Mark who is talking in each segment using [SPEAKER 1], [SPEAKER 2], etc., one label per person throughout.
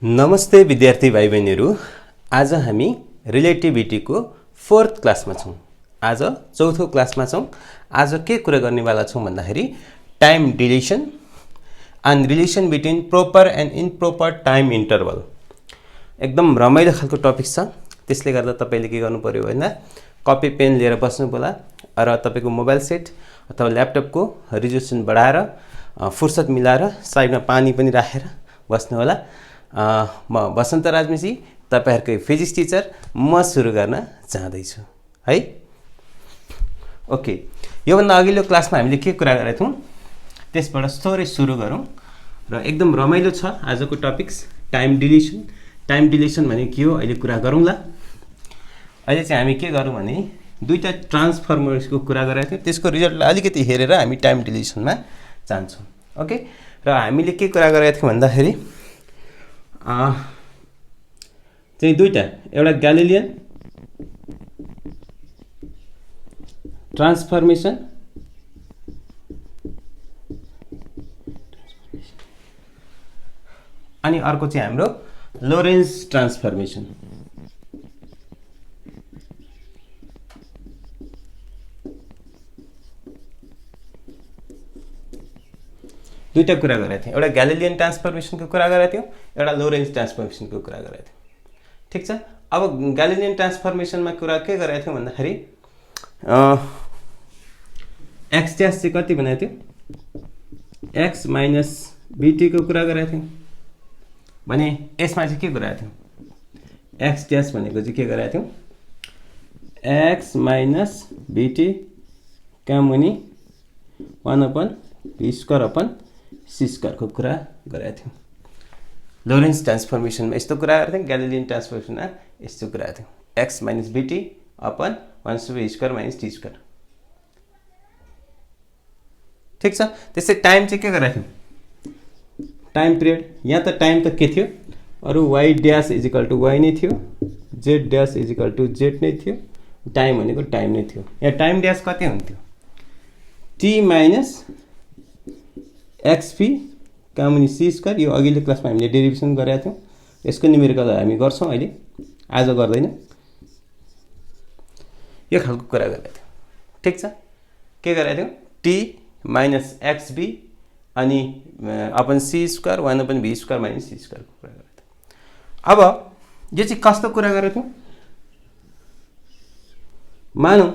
[SPEAKER 1] नमस्ते विद्यार्थी भाइ बहिनीहरू। आज हामी रिलेटिभिटीको 4th क्लासमा छौँ। आज चौथो क्लासमा छौँ। आज के कुरा गर्नेवाला छौँ भन्दाखेरि time deletion and relation between proper and improper time interval. एकदम रमाइलो खालको टपिक छ। त्यसले गर्दा तपाईले के गर्नु पर्यो भन्दा कपी पेन लिएर बस्नु होला र तपाईको मोबाइल सेट अथवा ल्यापटपको रिजोल्युसन बढाएर फुर्सद मिलाएर साइडमा पानी पनि राखेर बस्नु होला। म बसन्त राजमेसी तपाईहरुकै फिजिक्स टिचर म सुरु गर्न चाहदैछु है। ओके, यो भन्दा अघिल्लो क्लासमा हामीले के कुरा गरेका थियौं त्यसबाट थोरै सुरु गरौँ र एकदम रमाइलो छ आजको topics time deletion. Time deletion भने के हो अहिले कुरा गरौँला। अहिले चाहिँ हामी के गरौँ भने दुईटा ट्रान्सफर्मर्सको कुरा गरेका थियौं, त्यसको रिजल्टलाई अलिकति हेरेर हामी टाइम डिलिसनमा जान्छौँ। ओके, र हामीले के कुरा गरेका थियौं भन्दाखेरि चाहिँ दुईटा, एउटा ग्यालिलियन ट्रान्सफर्मेसन अनि अर्को चाहिँ हाम्रो लोरेन्ज ट्रान्सफर्मेसन। दुईटा कुरा गरेका थियौं, एउटा ग्यालिलियन ट्रान्सफर्मेसनको कुरा गरेका थियौं, एउटा लोरेन्ज ट्रान्सफर्मेसनको कुरा गरेका थियौं। ठीक छ। अब ग्यालिलियन ट्रान्सफर्मेसनमा कुरा के गरेका थियौं भन्दाखेरि एक्स ड्याश चाहिँ कति भनेको थियौं, एक्स माइनस बीटी को कुरा गरेका थियौं भने यसमा चाहिँ के गरेका थियौं, एक्स ड्याश भनेको चाहिँ के गरेका थियौं, एक्स माइनस बीटी का मुनि 1/v² को कुरा गरेका थियौं। लोरेन्ज ट्रान्सफर्मेसनमा यस्तो कुरा गरेका थियौं, ग्यालिलियन ट्रान्सफर्मेसनमा यस्तो कुरा गरेका थियौं, x minus BT upon 1/v² minus t²। ठीक छ। त्यसै टाइम चाहिँ के गरेका थियौं, टाइम पिरियड, यहाँ त टाइम त के थियो, अरु y dash is equal to y नै थियो, z dash is equal to z नै थियो, टाइम भनेको टाइम नै थियो। यहाँ टाइम ड्याश कति हुन्थ्यो, t माइनस xp का मुनि c²। यो अघिल्लो क्लासमा हामीले डेरिभेसन गरेका थियौं, यसको न्युमेरिकल हामी गर्छौं, अहिले आज गर्दैन। यो खालको कुरा गरेका थियौं। ठीक छ। के गरेका थियौं, t माइनस xb अनि upon c² 1/v² minus c² को कुरा गरेका थियौं। अब यो चाहिँ कस्तो कुरा गरेका थियौं, मानौं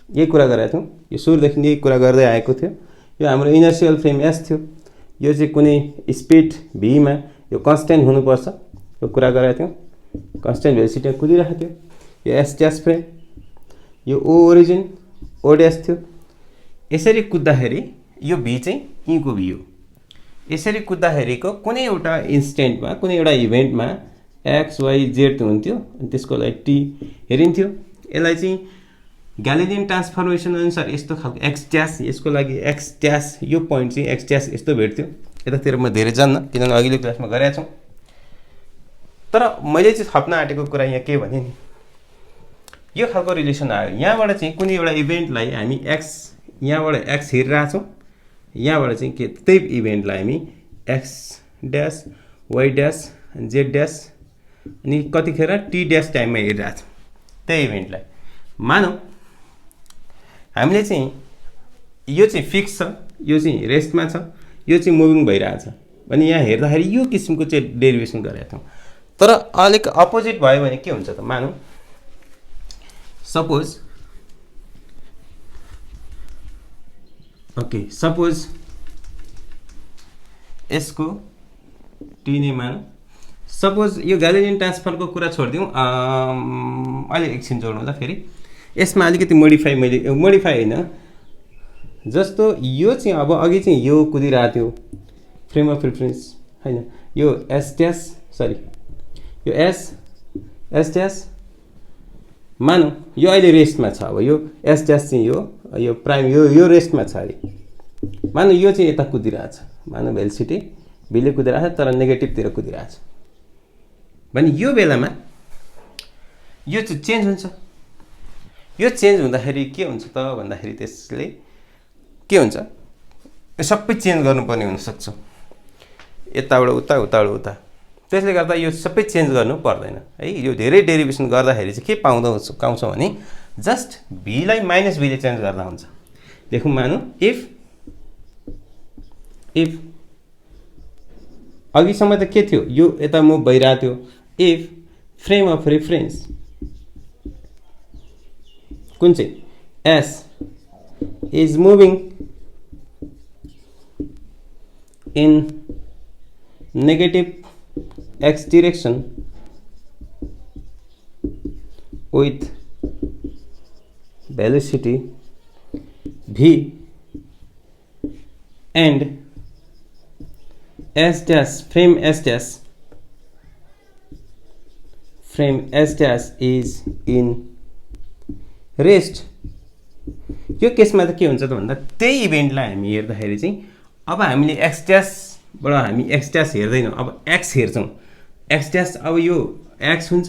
[SPEAKER 1] यही कुरा गरेका थियौं, यो सुरुदेखि यही कुरा गर्दै आएको थियो। यो हाम्रो इनर्शियल फ्रेम s थियो, यो चाहिँ कुनै स्पिड v मा यो कन्स्टेन्ट हुनुपर्छ, यो कुरा गरेका थियौं। कन्स्टेन्ट भेलोसिटीमा कुदिरहेको थियो। यो s ड्याश फ्रेम, यो o ओरिजिन o ड्याश थियो। यसरी कुद्दाखेरि यो v चाहिँ e को v हो। यसरी कुद्दाखेरिको कुनै एउटा इन्स्टेन्टमा, कुनै एउटा इभेन्टमा x y z हुन्थ्यो अनि त्यसको लागि t हेरिन्थ्यो। यसलाई चाहिँ ग्यालिलियन ट्रान्सफर्मेसन अनुसार यस्तो खालको x ड्याश, यसको लागि x ड्याश, यो पोइन्ट चाहिँ x ड्याश यस्तो भेट्थ्यो। यतातिर म धेरै जान्न किनभने अघिल्लो क्लासमा गरेका छौं। तर मैले चाहिँ थप्न आँटेको कुरा यहाँ के भने नि, यो खालको रिलेसन आयो। यहाँबाट चाहिँ कुनै एउटा इभेन्टलाई हामी x, यहाँबाट x हेरिरहेका छौं, यहाँबाट चाहिँ के त्यही इभेन्टलाई हामी x dash y dash z dash अनि कतिखेर t ड्याश टाइममा हेरिरहेका छौं त्यही इभेन्टलाई। मानौं हामीले चाहिँ यो चाहिँ फिक्स छ, यो चाहिँ रेस्टमा छ, यो चाहिँ मुभिङ भइरहेछ भने यहाँ हेर्दाखेरि यो किसिमको चाहिँ डेरिभेसन गरेका थियौं। तर अलिक अपोजिट भयो भने के हुन्छ त, मानौं सपोज ओके, सपोज यसको t नै मानौं। सपोज यो ग्यालिलियन ट्रान्सफरको कुरा छोड्दिउँ, अहिले एकछिन जोड्नु होला फेरि। यसमा अलिकति मोडिफाई होइन, जस्तो यो चाहिँ अब अघि चाहिँ यो कुदिरहेको थियो फ्रेम अफ रेफरेन्स हैन, यो s ड्याश सरी यो s ड्याश मानौं यो अहिले रेस्टमा छ। अब यो s ड्याश चाहिँ यो प्राइम यो रेस्टमा छ अरे। मानौं यो चाहिँ यता कुदिरहेछ, मानौं भेलोसिटी v ले कुदिरहेछ तर नेगेटिभतिर कुदिरहेछ भने यो बेलामा यो चाहिँ चेन्ज हुन्छ। यो चेन्ज हुँदाखेरि के हुन्छ त भन्दाखेरि त्यसले के हुन्छ, यो सबै चेन्ज गर्नुपर्ने हुन सक्छ। यताबाट उता, उताबाट उता, त्यसले गर्दा यो सबै चेन्ज गर्नु पर्दैन है। यो धेरै डेरिभेसन गर्दाखेरि चाहिँ के पाउँछौँ भने जस्ट v लाई माइनस v ले चेन्ज गर्दा हुन्छ। लेखौँ, मानौँ इफ अघिसम्म त के थियो, यो यता मुभ भइरहेको थियो। इफ फ्रेम अफ रेफरेन्स कुन चाहिँ s is moving in negative x direction with velocity v and s dash frame s dash is in rest। यो केसमा त के हुन्छ त भन्दा त्यही इभेन्टलाई हामी हेर्दाखेरि चाहिँ अब हामीले x dash बाट हामी x dash हेर्दैनौँ, अब x हेर्छौँ। x dash अब यो x हुन्छ,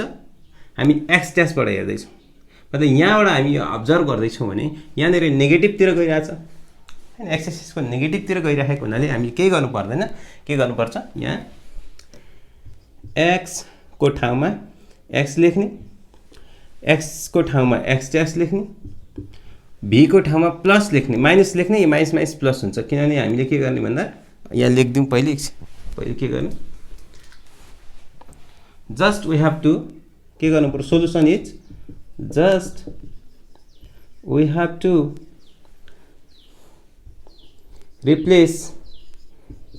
[SPEAKER 1] हामी x dash बाट हेर्दैछौँ। मतलब यहाँबाट हामी यो अब्जर्भ गर्दैछौँ भने यहाँनिर नेगेटिभतिर गइरहेछ हैन, x एक्सिसको नेगेटिभतिर गइरहेको हुनाले हामी केही गर्नु पर्दैन। के गर्नुपर्छ, यहाँ x को ठाउँमा x लेख्ने, x को ठाउँमा x dash लेख्ने, v को ठाउँमा प्लस लेख्ने, माइनस लेख्ने। यो माइनस माइनस प्लस हुन्छ किनभने हामीले के गर्ने भन्दा यहाँ लेखिदिउँ पहिले के गर्ने, जस्ट वी हेभ टु के गर्नु पर्छ, solution is just we have to replace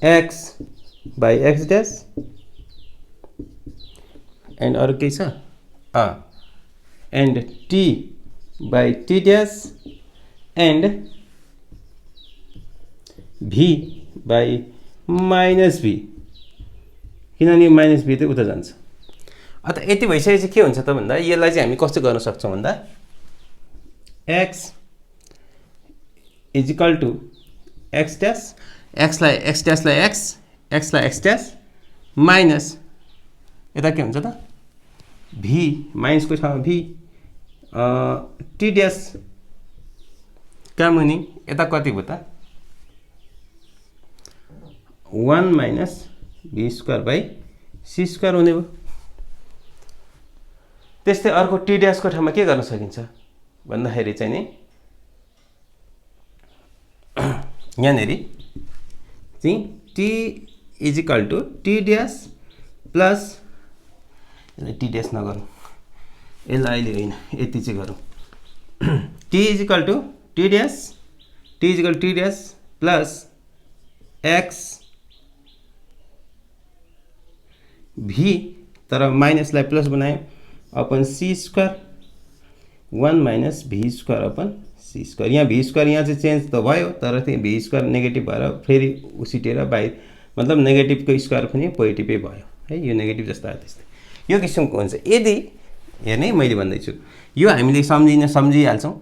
[SPEAKER 1] x by x dash and अरू केही छ and t by t dash and v by minus v, किनभने माइनस v त उता जान्छ। अन्त यति भइसकेपछि के हुन्छ त भन्दा यसलाई चाहिँ हामी कस्तो गर्न सक्छौँ भन्दा x is equal to x dash, x लाई x dash लाई x लाई x dash माइनस यता के हुन्छ त v माइनसको ठाउँमा v t dash काम हुने यता कति भयो त 1 minus v square by c square हुने भयो। त्यस्तै अर्को t dash को ठाउँमा के गर्न सकिन्छ भन्दाखेरि चाहिँ नि यहाँनेरि चाहिँ t is equal to t dash plus यसलाई t dash नगरौँ, यसलाई अहिले होइन यति चाहिँ गरौँ। t is equal to t dash plus x v तर माइनसलाई प्लस बनायो upon c square 1 minus v square upon c square. यहाँ v स्क्वायर यहाँ चाहिँ चेन्ज त भयो तर त्यो v स्क्वायर नेगेटिभ भएर फेरि उसिटेर बाहिर, मतलब नेगेटिभको स्क्वायर पनि पोजिटिभै भयो है, यो नेगेटिभ जस्तो आयो। त्यस्तै यो किसिमको हुन्छ। यदि हेर्ने मैले भन्दैछु यो हामीले सम्झिहाल्छौँ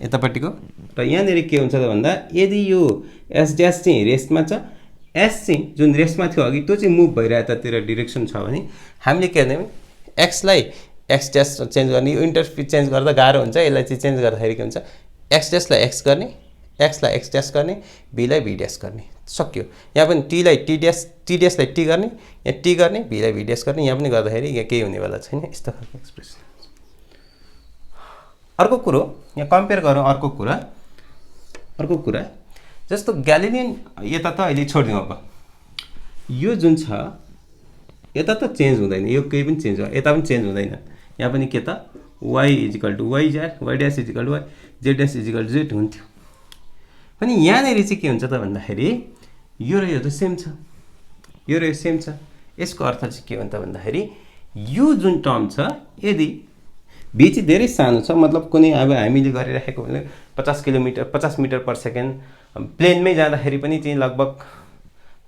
[SPEAKER 1] यतापट्टिको, र यहाँनिर के हुन्छ त भन्दा यदि यो s dash चाहिँ रेस्टमा छ, s चाहिँ जुन रेस्टमा थियो अघि त्यो चाहिँ मुभ भइरहेको यतातिर डिरेक्सन छ भने हामीले के गर्ने भने x लाई x dash चेन्ज गर्ने, यो इन्टरफेस चेन्ज गर्दा गाह्रो हुन्छ। यसलाई चाहिँ चेन्ज गर्दाखेरि के हुन्छ x dash लाई x गर्ने, x लाई x dash गर्ने, b लाई b dash गर्ने, सक्यो। यहाँ पनि t लाई t dash लाई t गर्ने, यहाँ t गर्ने, b लाई b dash गर्ने, यहाँ पनि गर्दाखेरि यहाँ केही हुनेवाला छैन। यस्तो खालको एक्सप्रेसन। अर्को कुरो यहाँ कम्पेयर गरौँ। अर्को कुरा जस्तो ग्यालिलियन यता त अहिले छोडिदिउँ। अब यो जुन छ यता त चेन्ज हुँदैन, यो केही पनि चेन्ज यता पनि चेन्ज हुँदैन। यहाँ पनि के त y is equal to y dash is equal to y, z dash is equal to z हुन्थ्यो। अनि यहाँनिर चाहिँ के हुन्छ त भन्दाखेरि यो र यो त सेम छ, यो र यो सेम छ। यसको अर्थ चाहिँ के हुन्छ भन्दाखेरि यो जुन टर्म छ यदि v चाहिँ धेरै सानो छ, मतलब कुनै अब हामीले गरिराखेको भने 50 मिटर पर सेकेन्ड, प्लेनमै जाँदाखेरि पनि चाहिँ लगभग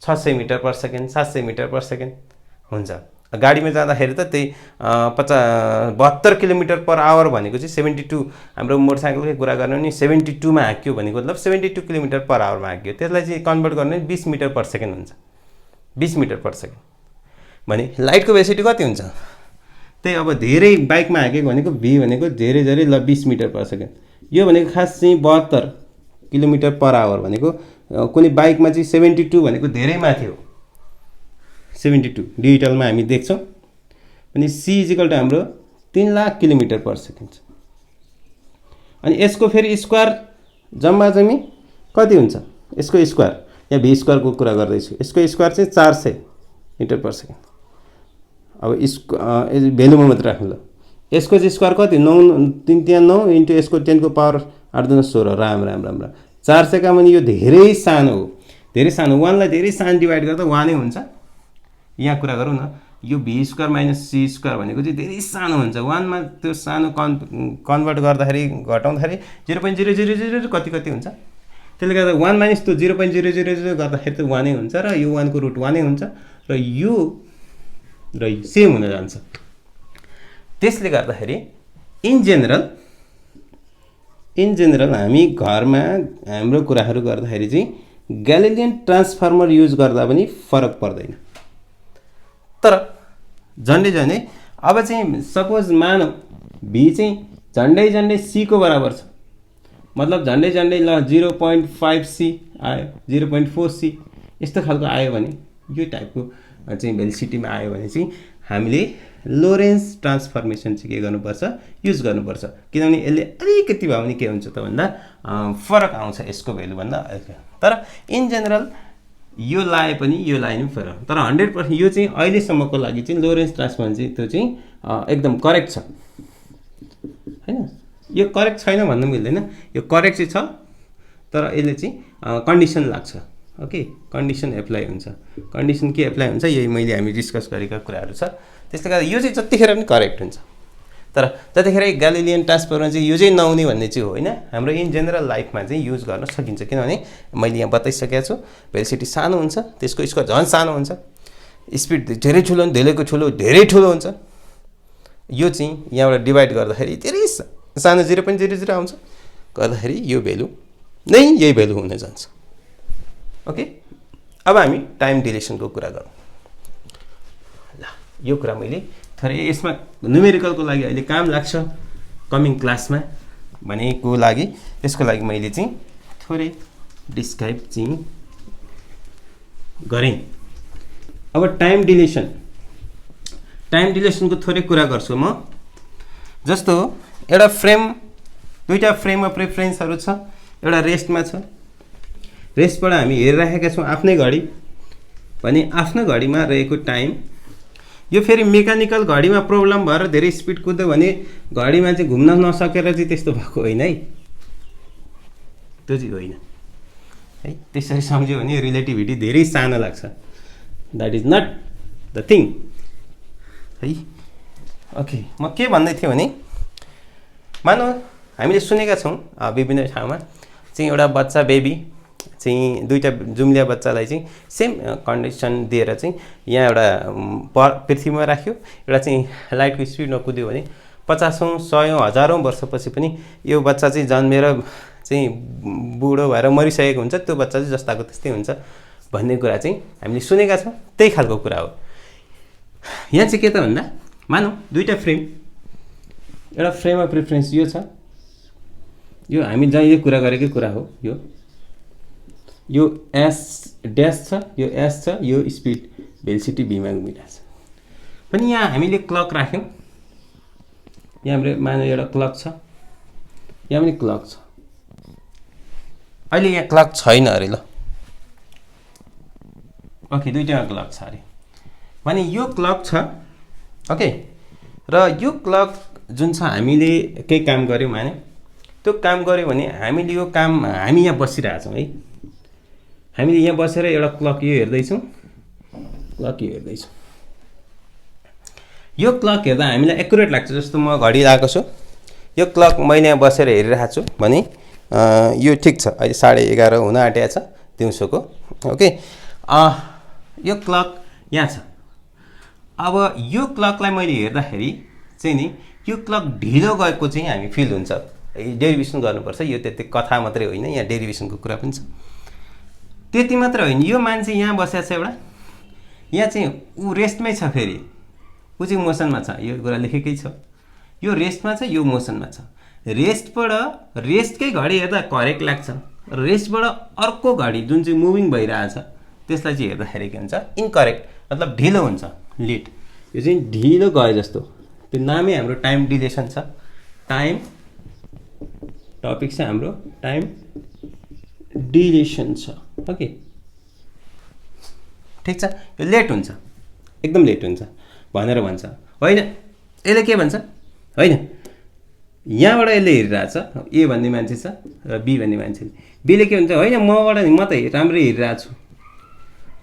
[SPEAKER 1] 600 metre per second 700 metre per second हुन्छ। गाडीमा जाँदाखेरि त त्यही 72 किलोमिटर पर आवर भनेको चाहिँ 72, हाम्रो मोटरसाइकलकै कुरा गर्ने भने 72 मा हाँक्यो भनेको मतलब 72 किलोमिटर पर आवरमा हाँक्यो। त्यसलाई चाहिँ कन्भर्ट गर्ने 20 मिटर पर सेकेन्ड हुन्छ। 20 मिटर पर सेकेन्ड भने लाइटको भेलोसिटी कति हुन्छ? त्यही अब धेरै बाइकमा हाँकेको भनेको v भनेको धेरै ल 20 मिटर पर सेकेन्ड। यो भनेको खास चाहिँ 72 किलोमिटर पर आवर भनेको कुनै बाइकमा चाहिँ 72 भनेको धेरै माथि हो। 72 डिजिटलमा हामी देख्छौँ। अनि c = हाम्रो 3 लाख किलोमिटर पर सेकेन्ड छ। अनि यसको फेरि स्क्वायर जम्मा जम्मी कति हुन्छ? यसको स्क्वायर, यहाँ v स्क्वायरको कुरा गर्दैछु, यसको स्क्वायर चाहिँ 400 मिटर पर सेकेन्ड। अब यसको भ्यालुमा मात्र राख्नु ल। यसको चाहिँ स्क्वायर कति? 9 3 3 9 इन्टु यसको 10 को पावर 8 2 16। राम राम राम राम। 400 का माने यो धेरै सानो हो, धेरै सानो। 1 लाई धेरै सानो डिभाइड गर्दा 1 नै हुन्छ। यहाँ कुरा गरौँ न, यो v square minus c square भनेको चाहिँ धेरै सानो हुन्छ। 1 मा त्यो सानो कन्भर्ट गर्दाखेरि घटाउँदाखेरि 0.000 कति कति हुन्छ। त्यसले गर्दा 1 माइनस त्यो 0.000 गर्दाखेरि त 1 नै हुन्छ र यो 1 को रुट 1 नै हुन्छ र यो र सेम हुन जान्छ। त्यसले गर्दाखेरि इन जेनरल हामी घरमा हाम्रो कुराहरू गर्दाखेरि चाहिँ ग्यालिलियन ट्रान्सफर्मर युज गर्दा पनि फरक पर्दैन। तर झन्डै झन्डै अब चाहिँ सपोज मानौ v चाहिँ झन्डै c को बराबर छ, मतलब झन्डै ल 0.5 c आयो, 0.4 c यस्तो खालको आयो भने, यो टाइपको चाहिँ भेलोसिटीमा आयो भने चाहिँ हामीले लोरेन्ज ट्रान्सफर्मेसन चाहिँ के गर्नुपर्छ? युज गर्नुपर्छ। किनभने यसले अलिकति भए पनि के हुन्छ त भन्दा फरक आउँछ यसको भ्यालु भन्दा। तर इन जेनरल यो लाए पनि यो लाए पनि फरक। तर 100% यो चाहिँ अहिलेसम्मको लागि चाहिँ लोरेन्ज ट्रान्सफर्मेसन चाहिँ त्यो चाहिँ एकदम करेक्ट छ हैन। यो करेक्ट छैन भन्नु मिल्दैन, यो करेक्ट चाहिँ छ, तर यसले चाहिँ कन्डिसन लाग्छ। ओके, कन्डिसन एप्लाई हुन्छ। कन्डिसन के एप्लाई हुन्छ? यही मैले हामी डिस्कस गरेका कुराहरू छ। त्यसले गर्दा यो चाहिँ जतिखेर पनि करेक्ट हुन्छ। तर जतिखेर ग्यालिलियन ट्रान्सफर्मर चाहिँ युजै नहुने भन्ने चाहिँ होइन। हाम्रो इन जेनरल लाइफमा चाहिँ युज गर्न सकिन्छ। किनभने मैले यहाँ बताइसकेको छु, भेलोसिटी सानो हुन्छ, त्यसको स्क्वायर झन् सानो हुन्छ, स्पिड धेरै ठुलो हुन्छ, धेरै ठुलो हुन्छ। यो चाहिँ यहाँबाट डिभाइड गर्दाखेरि धेरै सानो 0.00 आउँछ, गर्दाखेरि यो भ्यालु नै यही भ्यालु हुन जान्छ। ओके, अब हामी टाइम डिलेसनको कुरा गरौँ। ल, यो कुरा मैले थोरै यसमा न्युमेरिकलको लागि अहिले काम लाग्छ कमिङ क्लासमा भनेको लागि, त्यसको लागि मैले चाहिँ थोरै डिस्क्राइब चाहिँ गरेँ। अब टाइम डिलेसनको थोरै कुरा गर्छु म। जस्तो एउटा फ्रेम, दुईटा फ्रेम अफ रेफरेन्सहरू छ, एउटा रेस्टमा छ। रेस्टबाट हामी हेरिराखेका छौँ आफ्नै घडी, भने आफ्नो घडीमा रहेको टाइम। यो फेरि मेकानिकल घडीमा प्रब्लम भएर धेरै स्पिड कुद्यो भने घडीमा चाहिँ घुम्न नसकेर चाहिँ त्यस्तो भएको होइन है, त्यो चाहिँ होइन है। त्यसरी सम्झ्यो भने रिलेटिभिटी धेरै सानो लाग्छ। That is not the thing है। ओके, म के भन्दै थिएँ भने, मानौ हामीले सुनेका छौँ विभिन्न ठाउँमा चाहिँ एउटा बच्चा बेबी चाहिँ दुईटा जुम्लिया बच्चालाई चाहिँ सेम कन्डिसन दिएर चाहिँ यहाँ एउटा पृथ्वीमा राख्यो, एउटा चाहिँ लाइटको स्पिडमा कुद्यो भने 50औं 100औं 1000औं वर्षपछि पनि यो बच्चा चाहिँ जन्मेर चाहिँ बुढो भएर मरिसकेको हुन्छ, त्यो बच्चा चाहिँ जस्ताको त्यस्तै हुन्छ भन्ने कुरा चाहिँ हामीले सुनेका छौँ। त्यही खालको कुरा हो यहाँ चाहिँ। के त भन्दा मानौ दुईटा फ्रेम, एउटा फ्रेम अफ रेफरेन्स यो छ, यो हामी जहिले कुरा गरेकै कुरा हो। यो एस ड्यास छ, यो एस छ, यो स्पिड भेलोसिटी भीमा घुमिरहेछ। पनि यहाँ हामीले क्लक राख्यौँ, यहाँ हाम्रो मानौ एउटा क्लक छ, यहाँ पनि क्लक छ। अहिले यहाँ क्लक छैन अरे ल। ओके, दुईटामा क्लक छ अरे भने यो क्लक छ। ओके, र यो क्लक जुन छ हामीले केही काम गऱ्यौँ भने त्यो काम गऱ्यो भने हामीले यो काम हामी यहाँ बसिरहेछौँ है, हामीले यहाँ बसेर एउटा क्लक यो हेर्दैछौँ, यो क्लक हेर्दा हामीलाई एकुरेट लाग्छ। जस्तो म घडी लगाएको छु, यो क्लक मैले यहाँ बसेर हेरिरहेको छु भने यो ठिक छ, अहिले 11:30 हुन आँटेको छ दिउँसोको। ओके, यो क्लक यहाँ छ। अब यो क्लकलाई मैले हेर्दाखेरि चाहिँ नि यो क्लक ढिलो गएको चाहिँ हामी फिल हुन्छ। डेरिभेसन गर्नुपर्छ, यो त्यति कथा मात्रै होइन, यहाँ डेरिभेसनको कुरा पनि छ। त्यति मात्र होइन, यो मान्छे यहाँ बसेको छ एउटा, यहाँ चाहिँ ऊ रेस्टमै छ, फेरि ऊ चाहिँ मोसनमा छ, यो कुरा लेखेकै छ। यो रेस्टमा छ, यो मोसनमा छ। रेस्टबाट रेस्टकै घडी हेर्दा करेक्ट लाग्छ, रेस्टबाट अर्को घडी जुन चाहिँ मुभिङ भइरहेछ त्यसलाई चाहिँ हेर्दाखेरि के हुन्छ? इनकरेक्ट मतलब ढिलो हुन्छ लेट। यो चाहिँ ढिलो गए जस्तो, त्यो नामै हाम्रो टाइम डिलेसन छ। टाइम टपिक चाहिँ हाम्रो टाइम डिलेसन छ। ओके ठिक छ। यो लेट हुन्छ, एकदम लेट हुन्छ भनेर भन्छ होइन। यसले के भन्छ होइन, यहाँबाट यसले हेरिरहेछ, ए भन्ने मान्छे छ र बी भन्ने मान्छेले। बीले के भन्छ होइन मबाट म त राम्रै हेरिरहेको छु,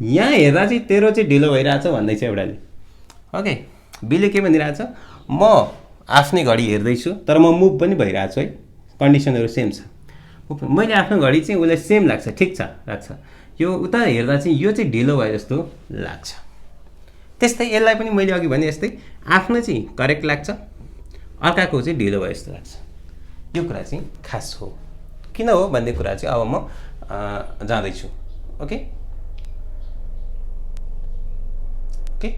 [SPEAKER 1] यहाँ हेर्दा चाहिँ तेरो चाहिँ ढिलो भइरहेछ भन्दैछ एउटाले। ओके बीले के भनिरहेछ, म आफ्नै घडी हेर्दैछु तर म मुभ पनि भइरहेको छु है, कन्डिसनहरू सेम छ। मैले आफ्नो घडी चाहिँ उसलाई सेम लाग्छ, ठिक छ लाग्छ, यो उता हेर्दा चाहिँ यो चाहिँ ढिलो भयो जस्तो लाग्छ। त्यस्तै यसलाई पनि मैले अघि भने जस्तै आफ्नो चाहिँ करेक्ट लाग्छ, अर्काको चाहिँ ढिलो भयो जस्तो लाग्छ। यो कुरा चाहिँ खास हो, किन हो भन्ने कुरा चाहिँ अब म जाँदैछु। ओके ओके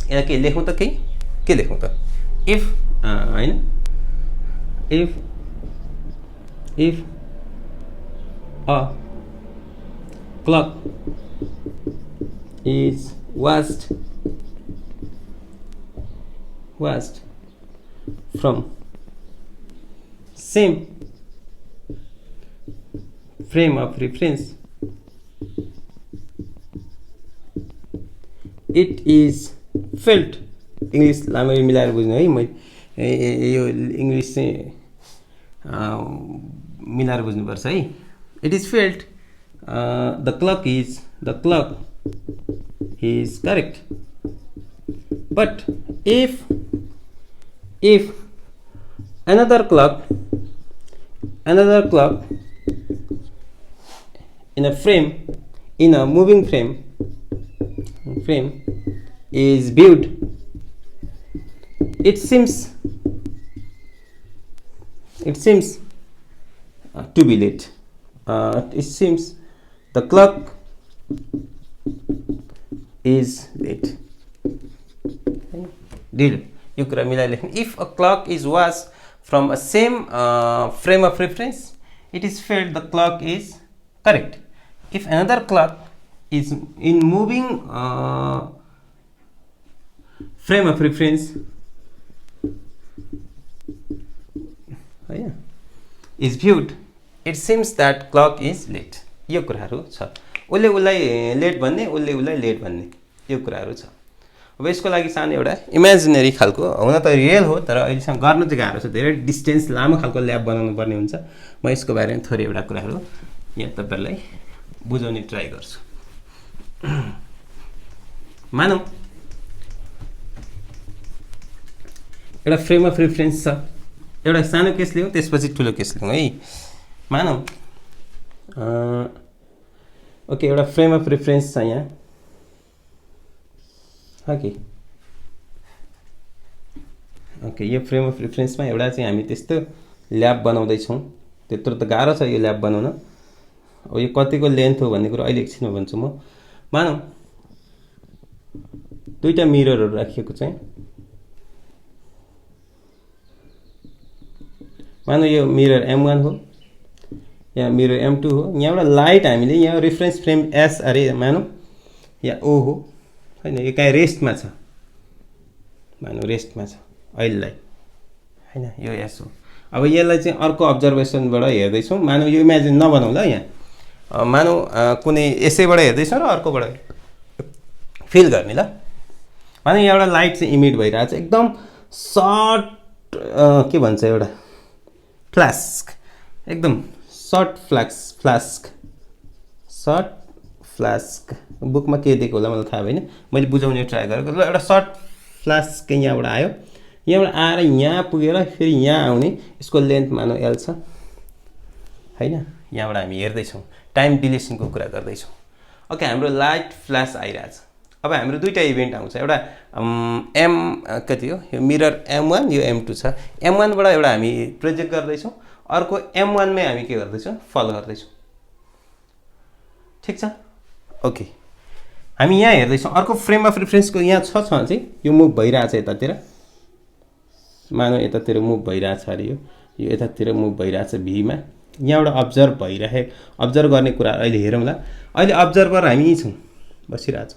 [SPEAKER 1] यसलाई के लेखौँ त, केही के लेखौँ त, इफ होइन if a clock is watched from same frame of reference, it is felt। English राम्ररी मिलाएर बुझ्नु है, मैले यो इङ्ग्लिस चाहिँ मिलाएर बुझ्नुपर्छ है। It is felt the clock is correct, but if another clock in a moving frame is viewed, it seems to be late। it seems the clock is late। ढिलो यो कुरा मिलाएर लेख्नु। If a clock is watched from a same frame of reference it is failed the clock is correct. If another clock is in moving frame of reference होइन is viewed, it seems that clock is late. यो कुराहरू छ, उसले उसलाई late भन्ने, उसले उसलाई late भन्ने, यो कुराहरू छ। अब यसको लागि सानो एउटा इमेजिनेरी खालको, हुन त रियल हो तर अहिलेसम्म गर्नु चाहिँ गाह्रो छ, धेरै डिस्टेन्स लामो खालको ल्याब बनाउनु पर्ने हुन्छ। म यसको बारेमा थोरै एउटा कुराहरू यहाँ तपाईँहरूलाई बुझाउने ट्राई गर्छु। मानौँ एउटा फ्रेम अफ रेफरेन्स छ, एउटा सानो केस लिउँ त्यसपछि ठुलो केस लिउँ है। मानौँ ओके एउटा फ्रेम अफ रेफरेन्स छ यहाँ, ओके यो फ्रेम अफ रेफरेन्समा एउटा चाहिँ हामी त्यस्तो ल्याब बनाउँदैछौँ, त्यत्रो त गाह्रो छ यो ल्याब बनाउन। अब यो कतिको लेन्थ हो भन्ने कुरो अहिले एकछिनमा भन्छु म। मानौँ दुईवटा मिररहरू राखिएको चाहिँ, मानौँ यो मिरर M1 हो, यहाँ मिरर M2 हो। यहाँ एउटा लाइट हामीले यहाँ रेफरेन्स फ्रेम S अरे मानौँ यहाँ O हो होइन, यो कहीँ रेस्टमा छ, मानौँ रेस्टमा छ अहिलेलाई होइन, यो S हो। अब यसलाई चाहिँ अर्को अब्जर्भेसनबाट हेर्दैछौँ, मानौँ यो इमेजिन नबनाउँला यहाँ, मानौँ कुनै यसैबाट हेर्दैछौँ र अर्कोबाट फिल गर्ने ल। मानौँ यहाँ एउटा लाइट चाहिँ इमिट भइरहेको छ, एकदम सर्ट के भन्छ एउटा फ्लास्क, एकदम सर्ट फ्लास्क बुकमा के दिएको होला मलाई थाहा भएन, मैले बुझाउने ट्राई गरेको। ल एउटा सर्ट फ्लास्क यहाँबाट आयो, यहाँबाट आएर यहाँ पुगेर फेरि यहाँ आउने, यसको लेन्थ मानौँ L छ होइन। यहाँबाट हामी हेर्दैछौँ, टाइम डिलेसनको कुरा गर्दैछौँ। ओके हाम्रो लाइट फ्ल्यास आइरहेछ। अब हाम्रो दुईवटा इभेन्ट आउँछ, एउटा कति हो यो मिरर M1 यो M2 छ, M1बाट एउटा हामी प्रोजेक्ट गर्दैछौँ, अर्को M1 मै हामी के गर्दैछौँ फलो गर्दैछौँ, ठिक छ। ओके हामी यहाँ हेर्दैछौँ, अर्को फ्रेम अफ रेफरेन्सको यहाँ छ चाहिँ यो मुभ भइरहेछ यतातिर, मानौँ यतातिर मुभ भइरहेछ अरे यो यतातिर मुभ भइरहेछ भीमा, यहाँबाट अब्जर्भ भइरहे, अब्जर्भ गर्ने कुरा अहिले हेरौँला। अहिले अब्जर्भर हामी यहीँ छौँ, बसिरहेको छु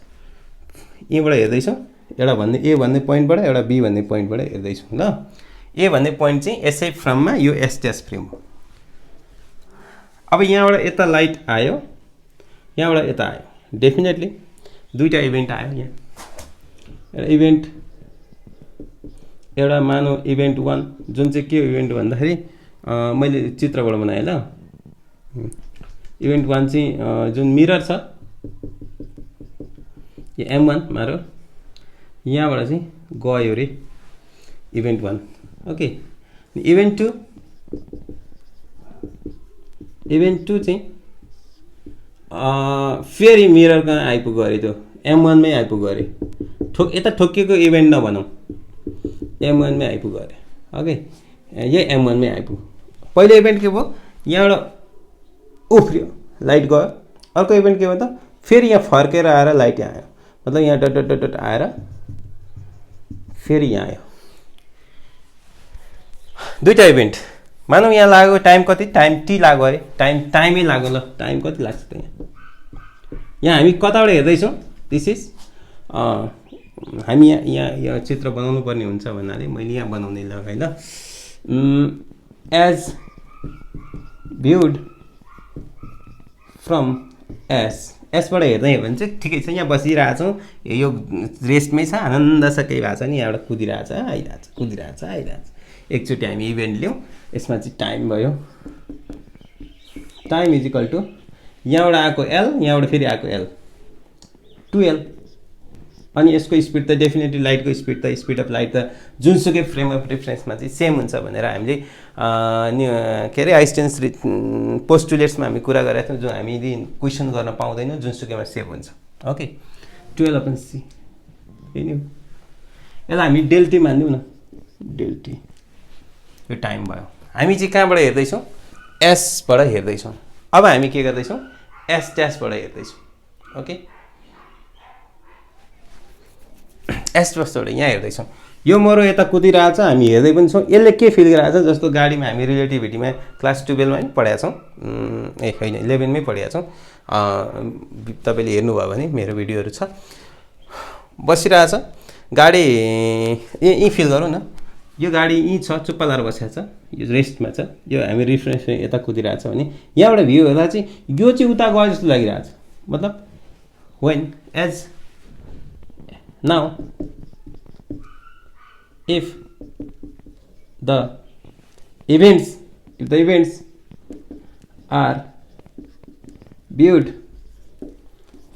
[SPEAKER 1] यहीँबाट हेर्दैछौँ एउटा भन्ने ए भन्ने पोइन्टबाट एउटा बी भन्ने पोइन्टबाट हेर्दैछौँ ल ए भन्ने पोइन्ट चाहिँ एसआई फ्रममा यो एस ड्यास फ्रेम हो अब यहाँबाट यता लाइट आयो यहाँबाट यता आयो डेफिनेटली दुईटा इभेन्ट आयो यहाँ एउटा इभेन्ट एउटा मानौ इभेन्ट 1 जुन चाहिँ के इभेन्ट भन्दाखेरि मैले चित्रबाट बनाएँ ल इभेन्ट 1 चाहिँ जुन मिरर छ यो M1 मारो यहाँबाट चाहिँ गयो रे इभेन्ट 1 ओके इभेन्ट 2 चाहिँ फेरि मिरर कहाँ आइपुग्यो अरे त्यो M1 मै आइपुग्यो अरे यता ठोकिएको इभेन्ट नभनौँ M1 मै आइपुग्यो अरे ओके यही M1 मै आइपुग्यो पहिलो इभेन्ट के भयो यहाँबाट उफ्रियो लाइट गयो अर्को इभेन्ट के भयो त फेरि यहाँ फर्केर आएर लाइट यहाँ आयो मतलब यहाँ डट डट डट आएर फेरि यहाँ आयो दुईटा इभेन्ट मानौँ यहाँ लाग्यो टाइम कति टाइम टी लाग्यो अरे टाइमै लाग्यो ल टाइम कति लाग्छ त यहाँ हामी कताबाट हेर्दैछौँ दिस इज हामी यहाँ चित्र बनाउनु पर्ने हुन्छ भन्नाले मैले यहाँ बनाउने लगाएँ ल एज भ्युड फ्रम एसबाट हेर्दै हो भने चाहिँ ठिकै छ यहाँ बसिरहेछौँ यो रेस्टमै छ आनन्द छ केही भएको छ नि यहाँबाट कुदिरहेछ आइरहेछ एकचोटि हामी इभेन्ट लियौँ यसमा चाहिँ टाइम भयो टाइम इज इक्वल टु यहाँबाट आएको एल यहाँबाट फेरि आएको एल 2L अनि यसको स्पिड त डेफिनेटली लाइटको स्पिड त स्पिड अफ लाइट त जुनसुकै फ्रेम अफ रेफरेन्समा चाहिँ सेम हुन्छ भनेर हामीले के अरे आइन्स्टाइन्स पोस्टुलेट्समा हामी कुरा गरेका थियौँ जो हामीले क्वेसन गर्न पाउँदैनौँ जुनसुकैमा सेभ हुन्छ ओके 12/c यही नै यसलाई हामी डेल्टी मानिदिउँ न डेल्टी यो टाइम भयो हामी चाहिँ कहाँबाट हेर्दैछौँ एसबाट हेर्दैछौँ अब हामी के गर्दैछौँ एस ड्यासबाट हेर्दैछौँ ओके एस ड्यासबाट यहाँ हेर्दैछौँ यो मरो यता कुदिरहेछ हामी हेर्दै पनि छौँ यसले के फिल गरिरहेछ जस्तो गाडीमा हामी रिलेटिभिटीमा क्लास 12 मा पनि पढाएको छौँ ए होइन 11 मै पढाएको छौँ तपाईँले हेर्नुभयो भने मेरो भिडियोहरू छ बसिरहेछ गाडी यहीँ फिल गरौँ न यो गाडी यहीँ छ चुप्पा लाएर बसेको छ यो रेस्टमा छ यो हामी रिफ्रेन्स यता कुदिरहेछ भने यहाँबाट भ्यू हेर्दा चाहिँ यो चाहिँ उता गयो जस्तो लागिरहेछ मतलब when as now if the events are viewed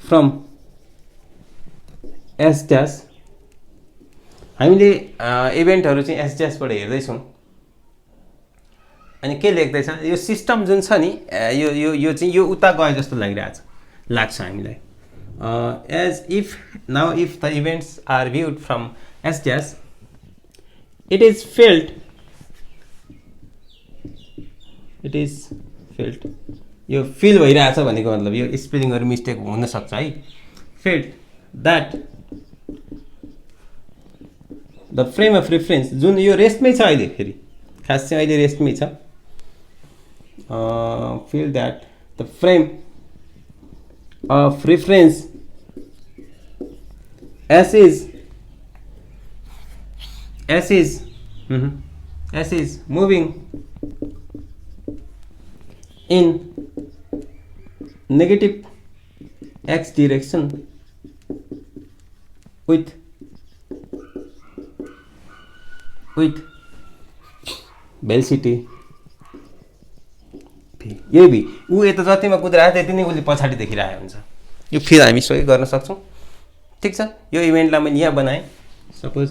[SPEAKER 1] from S dash हामीले इभेन्टहरु चाहिँ S dash बाट हेर्दैछौँ अनि के लेख्दैछ यो सिस्टम जुन छ नि यो चाहिँ यो उता गयो जस्तो लाग्छ हामीलाई as if now if the events are viewed from S dash it is felt यो फिल भइरहेछ भनेको मतलब यो स्पेलिङहरु मिस्टेक हुन सक्छ है felt that the frame of reference जुन यो रेस्टमै छ अहिले फेरि खास चाहिँ अहिले रेस्टमै छ feel that the frame of reference S is moving in negative x direction with velocity v यही भी उ यता जतिमा कुदिरहेको त्यति नै उले पछाडी देखिरहेको हुन्छ यो फिल हामी सही गर्न सक्छौं ठीक छ यो इभेन्टलाई मैले यहाँ बनाएँ सपोज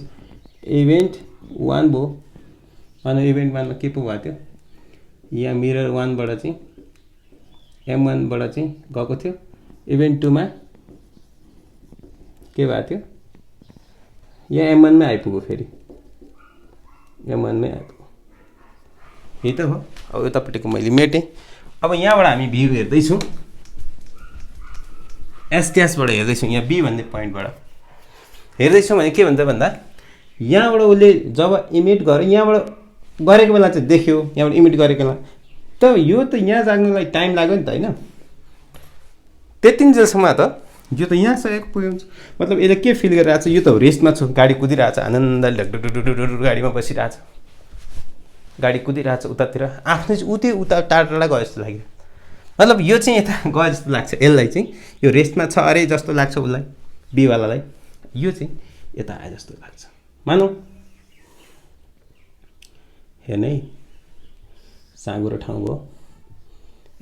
[SPEAKER 1] इभेन्ट 1 भो अनि इभेन्ट 1 मा के पो भएको थियो यहाँ मिरर 1 बाट चाहिँ M1 बाट चाहिँ गएको थियो इभेन्ट 2 मा के भएको थियो यहाँ M1 मै आइपुग्यो फेरि M1 मै आइपुग्यो यही त हो अब यतापट्टिको मैले मेटेँ अब यहाँबाट हामी भ्यू हेर्दै छौं S dash बाट हेर्दै छौं यहाँ B भन्ने पोइन्टबाट हेर्दै छौं भने के भन्छ भन्दा यहाँबाट उले जब इमिट गर्यो यहाँबाट गरेको बेला चाहिँ देख्यो यहाँबाट इमिट गरेको बेला त यो त यहाँ जाग्नलाई टाइम लाग्यो नि त हैन त्यतिन्जेलसम्म त यो त यहाँ सकेको पुग्यो हुन्छ मतलब यसले के फिल गरिरहेको छ यो त रेस्टमा छु गाडी कुदिरहेको छ आनन्दले ढकढक गाडीमा बसिरहेको छ गाडी कुदिरहेको छ उतातिर आफ्नो चाहिँ उतै उता टाढा टाढा गयो जस्तो लाग्यो मतलब यो चाहिँ यता गयो जस्तो लाग्छ यसलाई चाहिँ यो रेस्टमा छ अरे जस्तो लाग्छ उसलाई बीवालालाई यो चाहिँ यता आए जस्तो लाग्छ मानौ हेर्ने साँगुरो ठाउँ हो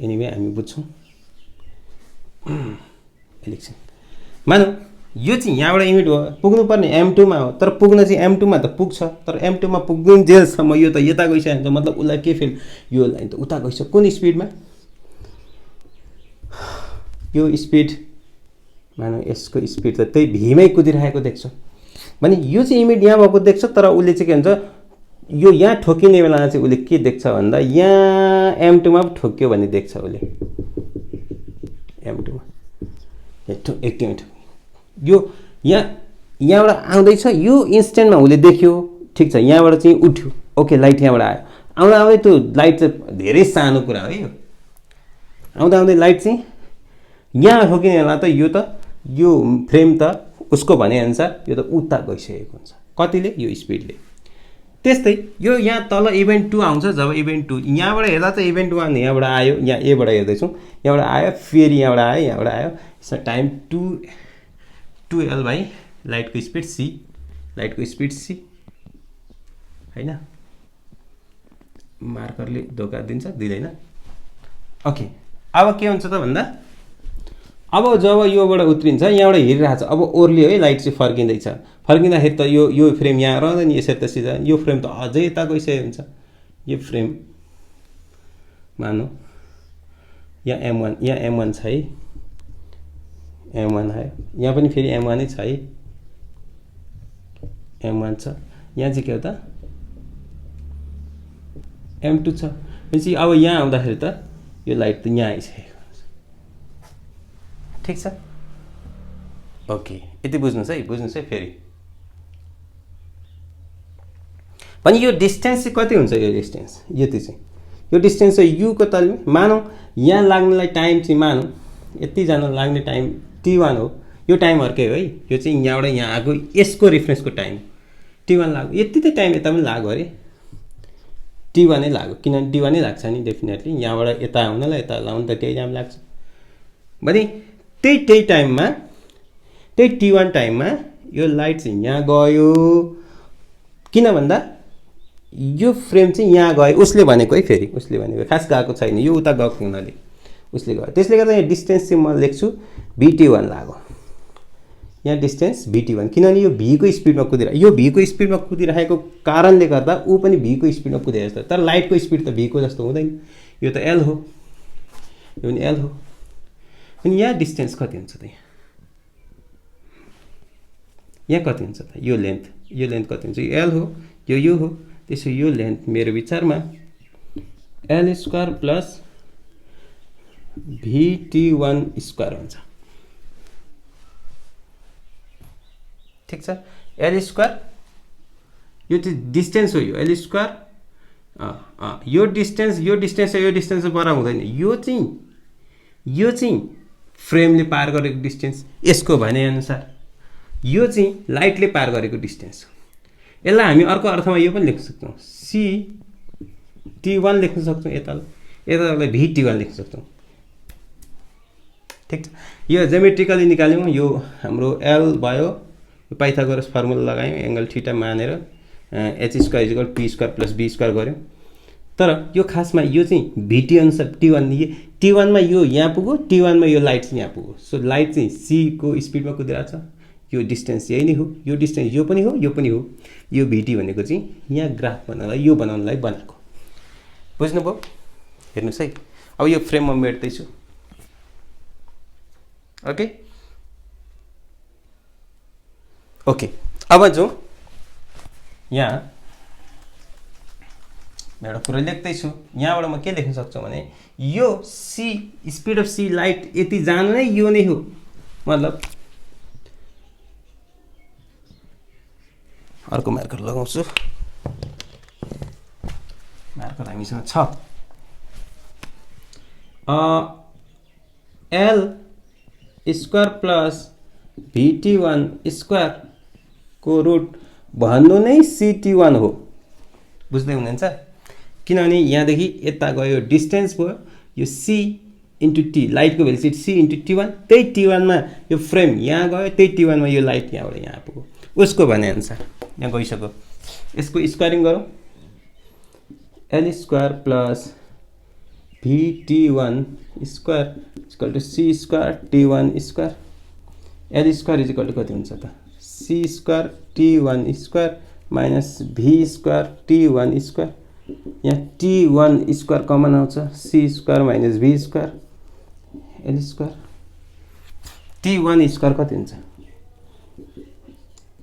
[SPEAKER 1] एनिवे हामी बुझ्छौँ इलेक्सन मानौ यो चाहिँ यहाँबाट इमिट हो पुग्नुपर्ने M2 मा हो तर पुग्न चाहिँ M2 मा त पुग्छ तर M2 मा पुग्नुन्जेलसम्म यो त यता गइसकेको हुन्छ मतलब उसलाई के फिल यो लाइन त उता गइसक्यो कुन स्पिडमा यो स्पिड मानौ यसको स्पिड त त्यही भीमै कुदिरहेको देख्छ भने यो चाहिँ इमिट यहाँ भएको देख्छ तर उसले चाहिँ के हुन्छ यो यहाँ ठोकिने बेलामा चाहिँ उसले के देख्छ भन्दा यहाँ M2 मा ठोक्यो भन्ने देख्छ उसले M2 मा एकदमै यो यहाँबाट आउँदैछ यो इन्स्टेन्टमा उसले देख्यो ठिक छ यहाँबाट चाहिँ उठ्यो ओके लाइट यहाँबाट आयो आउँदा आउँदै त्यो लाइट चाहिँ धेरै सानो कुरा हो यो आउँदा आउँदै लाइट चाहिँ यहाँ ठोकिने बेला त यो फ्रेम त उसको भनेअनुसार यो त उता गइसकेको हुन्छ कतिले यो स्पिडले त्यस्तै यो यहाँ तल इभेन्ट 2 आउँछ जब इभेन्ट 2 यहाँबाट हेर्दा त इभेन्ट 1 यहाँबाट आयो यहाँ एबाट हेर्दैछौँ यहाँबाट आयो फेरि यहाँबाट आयो टाइम 2L भाइ लाइटको स्पिड C हैन मार्करले धोका दिँदैन ओके अब के हुन्छ त भन्दा अब जब योबाट उत्रिन्छ यहाँबाट हेरिरहेछ अब ओर्लियो है लाइट चाहिँ फर्किँदाखेरि त यो फ्रेम यहाँ रहँदैन यसरी त सिधा यो फ्रेम त अझै यता गइसकेको हुन्छ यो फ्रेम मानौ यहाँ M1 छ है M1 आयो यहाँ पनि फेरि M1 नै छ है M1 छ यहाँ चाहिँ के हो त M2 छ भनेपछि अब यहाँ आउँदाखेरि त यो लाइट त यहाँ आइसकेको हुन्छ ठिक छ ओके यति बुझ्नुहोस् है फेरि भने यो डिस्टेन्स चाहिँ कति हुन्छ यो डिस्टेन्स यति चाहिँ यो डिस्टेन्स चाहिँ U को तलमा मानौ यहाँ लाग्नेलाई टाइम चाहिँ मानौ यति जान लाग्ने टाइम T1 हो यो टाइम अर्कै हो है यो चाहिँ यहाँबाट यहाँ आएको यसको रेफरेन्सको टाइम T1 लाग्यो यति त टाइम यता पनि लाग्यो अरे T1 नै लाग्यो किनभने T1 नै लाग्छ नि डेफिनेटली यहाँबाट यता आउनलाई यता लाउनु त त्यही टाइम लाग्छ भने त्यही टाइममा त्यही T1 टाइममा यो लाइट चाहिँ यहाँ गयो किन भन्दा यो फ्रेम चाहिँ यहाँ गयो उसले भनेको है फेरि उसले भनेको खास गएको छैन यो उता गएको हुनाले उसले गयो त्यसले गर्दा यहाँ डिस्टेन्स चाहिँ म लेख्छु VT1 लाग्यो यहाँ डिस्टेन्स VT1 किनभने यो V को स्पिडमा कुदिरहेको यो V को स्पिडमा कुदिरहेको कारणले गर्दा ऊ पनि V को स्पिडमा कुदिरहेको जस्तो तर लाइटको स्पिड त V को जस्तो हुँदैन यो त L हो यो पनि L हो अनि यहाँ डिस्टेन्स कति हुन्छ त यहाँ कति हुन्छ त यो लेन्थ कति हुन्छ यो L हो यो हो त्यसो यो लेन्थ मेरो विचारमा L square plus VT1 square हुन्छ ठीक छ L स्क्वायर यो चाहिँ डिस्टेन्स हो यो L स्क्वायर यो डिस्टेन्स बराबर हुँदैन यो चाहिँ फ्रेमले पार गरेको डिस्टेन्स यसको भने अनुसार यो चाहिँ लाइटले पार गरेको डिस्टेन्स हो यसलाई हामी अर्को अर्थमा यो पनि लेख्न सक्छौँ CT1 लेख्न सक्छौँ यतालाई VT1 लेख्न सक्छौँ ठीक छ यो ज्योमेट्रिकली निकाल्यौँ यो हाम्रो L भयो पाइथागोरस फर्मुला लगायौँ एंगल थीटा मानेर h square = p square plus b square गर्यौँ तर यो खासमा यो चाहिँ VT अनुसार T1 मा यो यहाँ पुग्यो T1 मा यो लाइट चाहिँ यहाँ पुग्यो सो लाइट चाहिँ C को स्पिडमा कुदिरहेछ यो डिस्टेन्स यही नै हो यो डिस्टेन्स यो पनि हो यो VT भनेको चाहिँ यहाँ ग्राफ बनाउनलाई बनाएको बुझ्नुभयो हेर्नुस् है अब यो फ्रेममा मेट्दै छु ओके अब जो यहाँ एउटा कुरा लेख्दै छु यहाँबाट म के लेख्न सक्छु भने यो C speed of C light यति जानु नै यो नै हो मतलब अर्को मार्कर लगाउँछु मार्कर हामीसँग छ L square plus VT1 square को रुट भन्नु नै CT1 हो। बुझ्दै हुनुहुन्छ? किनभने यहाँदेखि यता गयो डिस्टेन्स भयो, यो C इन्टु T लाइटको भेलोसिटी C इन्टु T1, त्यही T1 मा यो फ्रेम यहाँ गयो, त्यही T1 मा यो लाइट यहाँबाट यहाँ पुग्यो, उसको भने अनुसार यहाँ गइसक्यो। यसको स्क्वायरिङ गरौँ, L square plus VT1 square equal to C square T1 square. L square is equal to कति हुन्छ त? C square T1 square minus V square T1 square. यहाँ T1 स्क्वायर कमन आउँछ, C square minus V square L square. T1 square कति हुन्छ?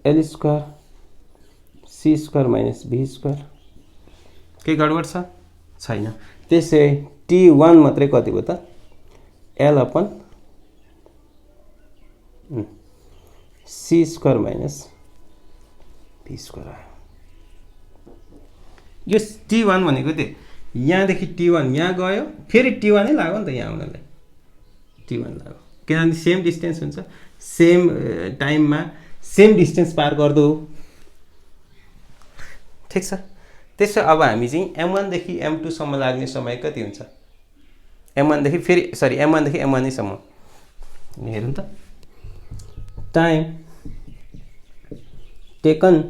[SPEAKER 1] L square C square minus V square. के गडबड छ? छैन। त्यसै T1 मात्रै कति भयो त? L upon C square minus V square आयो। यो T1 भनेको त्यो यहाँदेखि T1 यहाँ गयो, फेरि T1 नै लाग्यो नि त यहाँ आउनलाई, T1 लाग्यो, किनभने सेम डिस्टेन्स हुन्छ, सेम टाइममा सेम डिस्टेन्स पार गर्दो हो। ठिक छ। त्यसो अब हामी चाहिँ M1 देखि M2 सम्म लाग्ने समय कति हुन्छ? M1 देखि फेरि सरी M1 देखि M1 सम्म हेरौँ त। टाइम टेकन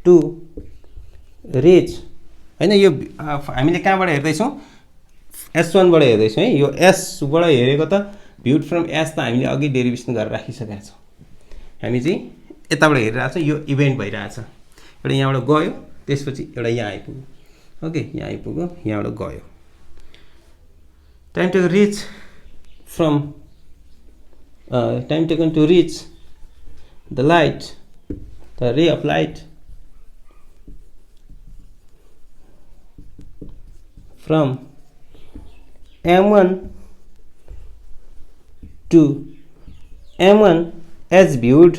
[SPEAKER 1] टु रिच, हैन यो हामीले कहाँबाट हेर्दैछौँ? S1 बाट हेर्दैछौँ है। यो S बाट हेरेको त भ्युड फ्रम S त हामीले अघि डेरिभेसन गरेर राखिसकेका छौँ। हामी चाहिँ यताबाट हेरिरहेको छ, यो इभेन्ट भइरहेछ। एउटा यहाँबाट गयो, त्यसपछि एउटा यहाँ आइपुग्यो। ओके, यहाँ आइपुग्यो, यहाँबाट गयो। Time taken reach from time taken to reach the light, the ray of light from M1 to M1 as viewed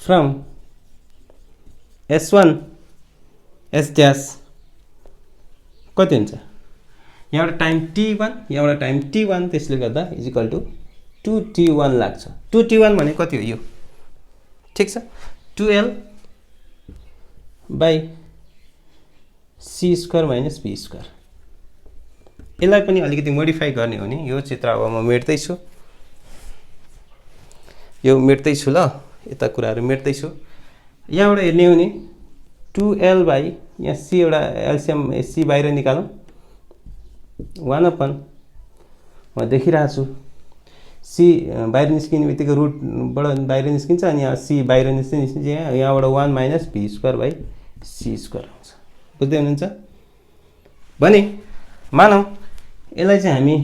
[SPEAKER 1] from S1 S dash कति हुन्छ? यहाँबाट टाइम T1, यहाँबाट टाइम T1, त्यसले गर्दा इज इक्वल टु 2T1 लाग्छ। 2T1 भने कति हो यो? ठिक छ, 2L by C square minus B square. यसलाई पनि अलिकति मोडिफाई गर्ने हो नि। यो चित्र अब म मेट्दैछु, यो मेट्दैछु ल, यता कुराहरू मेट्दैछु। यहाँबाट हेर्ने हो नि 2L बाई यहाँ C एउटा एलसिएम C बाहिर निकालौँ, 1/, म देखिरहेको छु C बाहिर निस्किने बित्तिकै रुटबाट बाहिर निस्किन्छ, अनि यहाँ C बाहिर निस्किन्छ, यहाँबाट 1 minus B square by C square आउँछ। बुझ्दै हुनुहुन्छ? भने मानौँ यसलाई चाहिँ हामी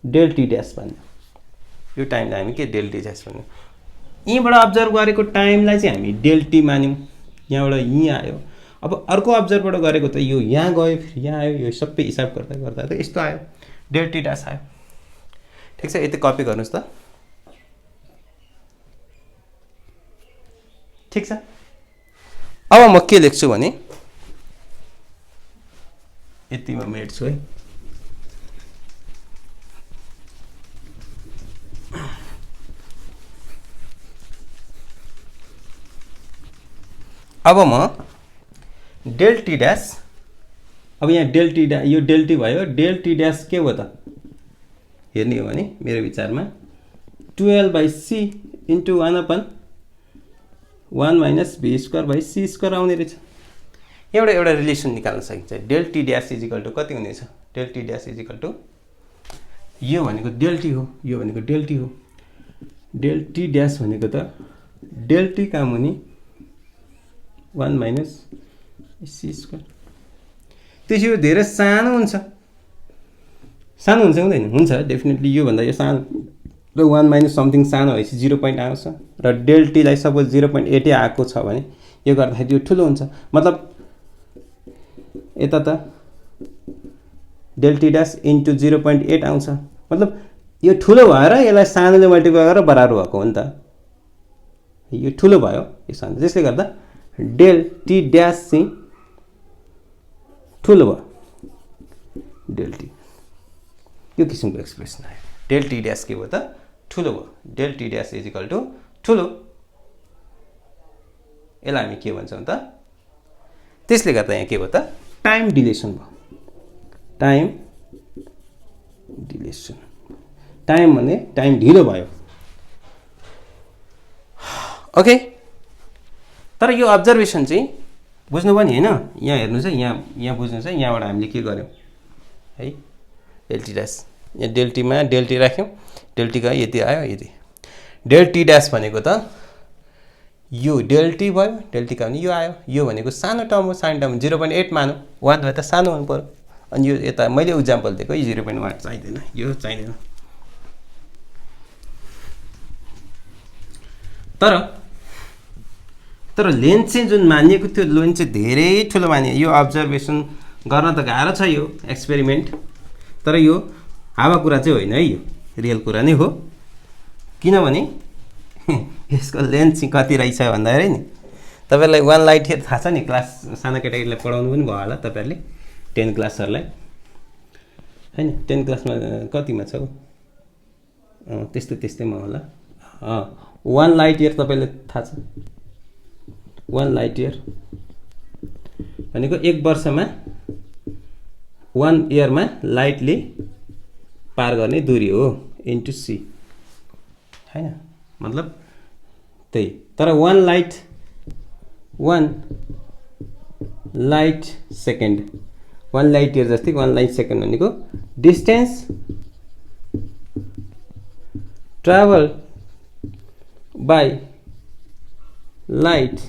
[SPEAKER 1] डेल टी ड्यास भन्यौँ, यो टाइमलाई हामी के डेल टी ड्यास भन्यौँ। यहीँबाट अब्जर्भ गरेको टाइमलाई चाहिँ हामी डेल टी मान्यौँ, यहाँबाट यहीँ आयो। अब अर्को अब्जर्भबाट गरेको त यो यहाँ गयो, फेरि यहाँ आयो, यो सबै हिसाब गर्दा गर्दा त यस्तो आयो, डेल टी ड्यास आयो। ठिक छ, यति कपी गर्नुहोस् त। ठिक छ, अब म के लेख्छु भने यति म मेट्छु है। अब म डेल टी ड्यास, अब यहाँ डेल टी ड्यास, यो डेल टी भयो, डेल टी ड्यास के हो त हेर्ने हो भने मेरो विचारमा 2L by C into 1/1 minus B square by C square आउने रहेछ। एउटा रिलेसन निकाल्न सकिन्छ। Del T dash is equal to कति हुनेछ? Del T dash is equal to यो भनेको डेल टी हो, यो भनेको डेल टी हो। डेल टी ड्यास भनेको त डेल टी काम हुने 1 माइनस C स्क्वायर। त्यसो यो धेरै सानो हुन्छ, सानो हुन्छ हुँदैन? हुन्छ, डेफिनेटली योभन्दा यो सानो र 1 माइनस समथिङ सानो भएपछि 0 पोइन्ट आउँछ, र डेल टीलाई सपोज 0.8 आएको छ भने यो गर्दाखेरि यो ठुलो हुन्छ। मतलब यता त डेल टी ड्यास इन्टु 0.8 आउँछ, मतलब यो ठुलो भएर यसलाई सानोले मल्टिप्लाई गरेर बराबर भएको हो नि त। यो ठुलो भयो, यो सानो, त्यसले गर्दा डेल टी ड्यास चाहिँ ठुलो भयो, डेल टी। यो किसिमको एक्सप्रेसन आयो। डेल टी ड्यास के भयो त ठुलो भयो। Del T dash is equal to ठुलो। यसलाई हामी के भन्छौँ त? त्यसले गर्दा यहाँ के भयो त टाइम डिलेसन भयो। टाइम डिलेसन, टाइम भने टाइम ढिलो भयो। ओके, तर यो अब्जर्भेसन चाहिँ बुझ्नु पनि हैन। यहाँ हेर्नुस् है, यहाँ बुझ्नुस् है। यहाँबाट हामीले के गर्यौँ है, डेल टी ड्यास यहाँ डेल टीमा डेल टी राख्यौँ। डेल टी गयो, यति आयो, यति। डेल टी ड्यास भनेको त यो डेल टी भयो, डेल टी का भने यो आयो। यो भनेको सानो टर्म हो, सानो टर्म 0.8 मानौँ। 1 भए त सानो हुनु पर्यो। अनि यो यता मैले इक्जाम्पल दिएको 0.1 चाहिँदैन, यो चाहिँदैन। तर लेन्थ चाहिँ जुन मानिएको थियो, लेन्थ चाहिँ धेरै ठुलो मानियो। यो अब्जर्भेसन गर्न त गाह्रो छ यो एक्सपेरिमेन्ट, तर यो हावा कुरा चाहिँ होइन है, यो रियल कुरा नै हो। किनभने यसको लेन्थ चाहिँ कति रहेछ भन्दाखेरि नि तपाईहरुलाई 1 लाइट इयर थाहा छ नि, क्लास साना केटाकेटीलाई पढाउनु पनि भयो होला तपाईहरुले 10 क्लासहरुलाई हैन। 10 क्लासमा कतिमा छ? त्यस्तैमा होला। 1 लाइट इयर तपाईलाई थाहा छ? 1 लाइट इयर भनेको 1 वर्षमा 1 इयरमा लाइटले पार गर्ने दूरी हो इन्टु सी हैन। मतलब त्यही। तर 1 लाइट सेकेन्ड, 1 लाइट इयर जस्तै 1 लाइट सेकेन्ड भनेको distance travel by light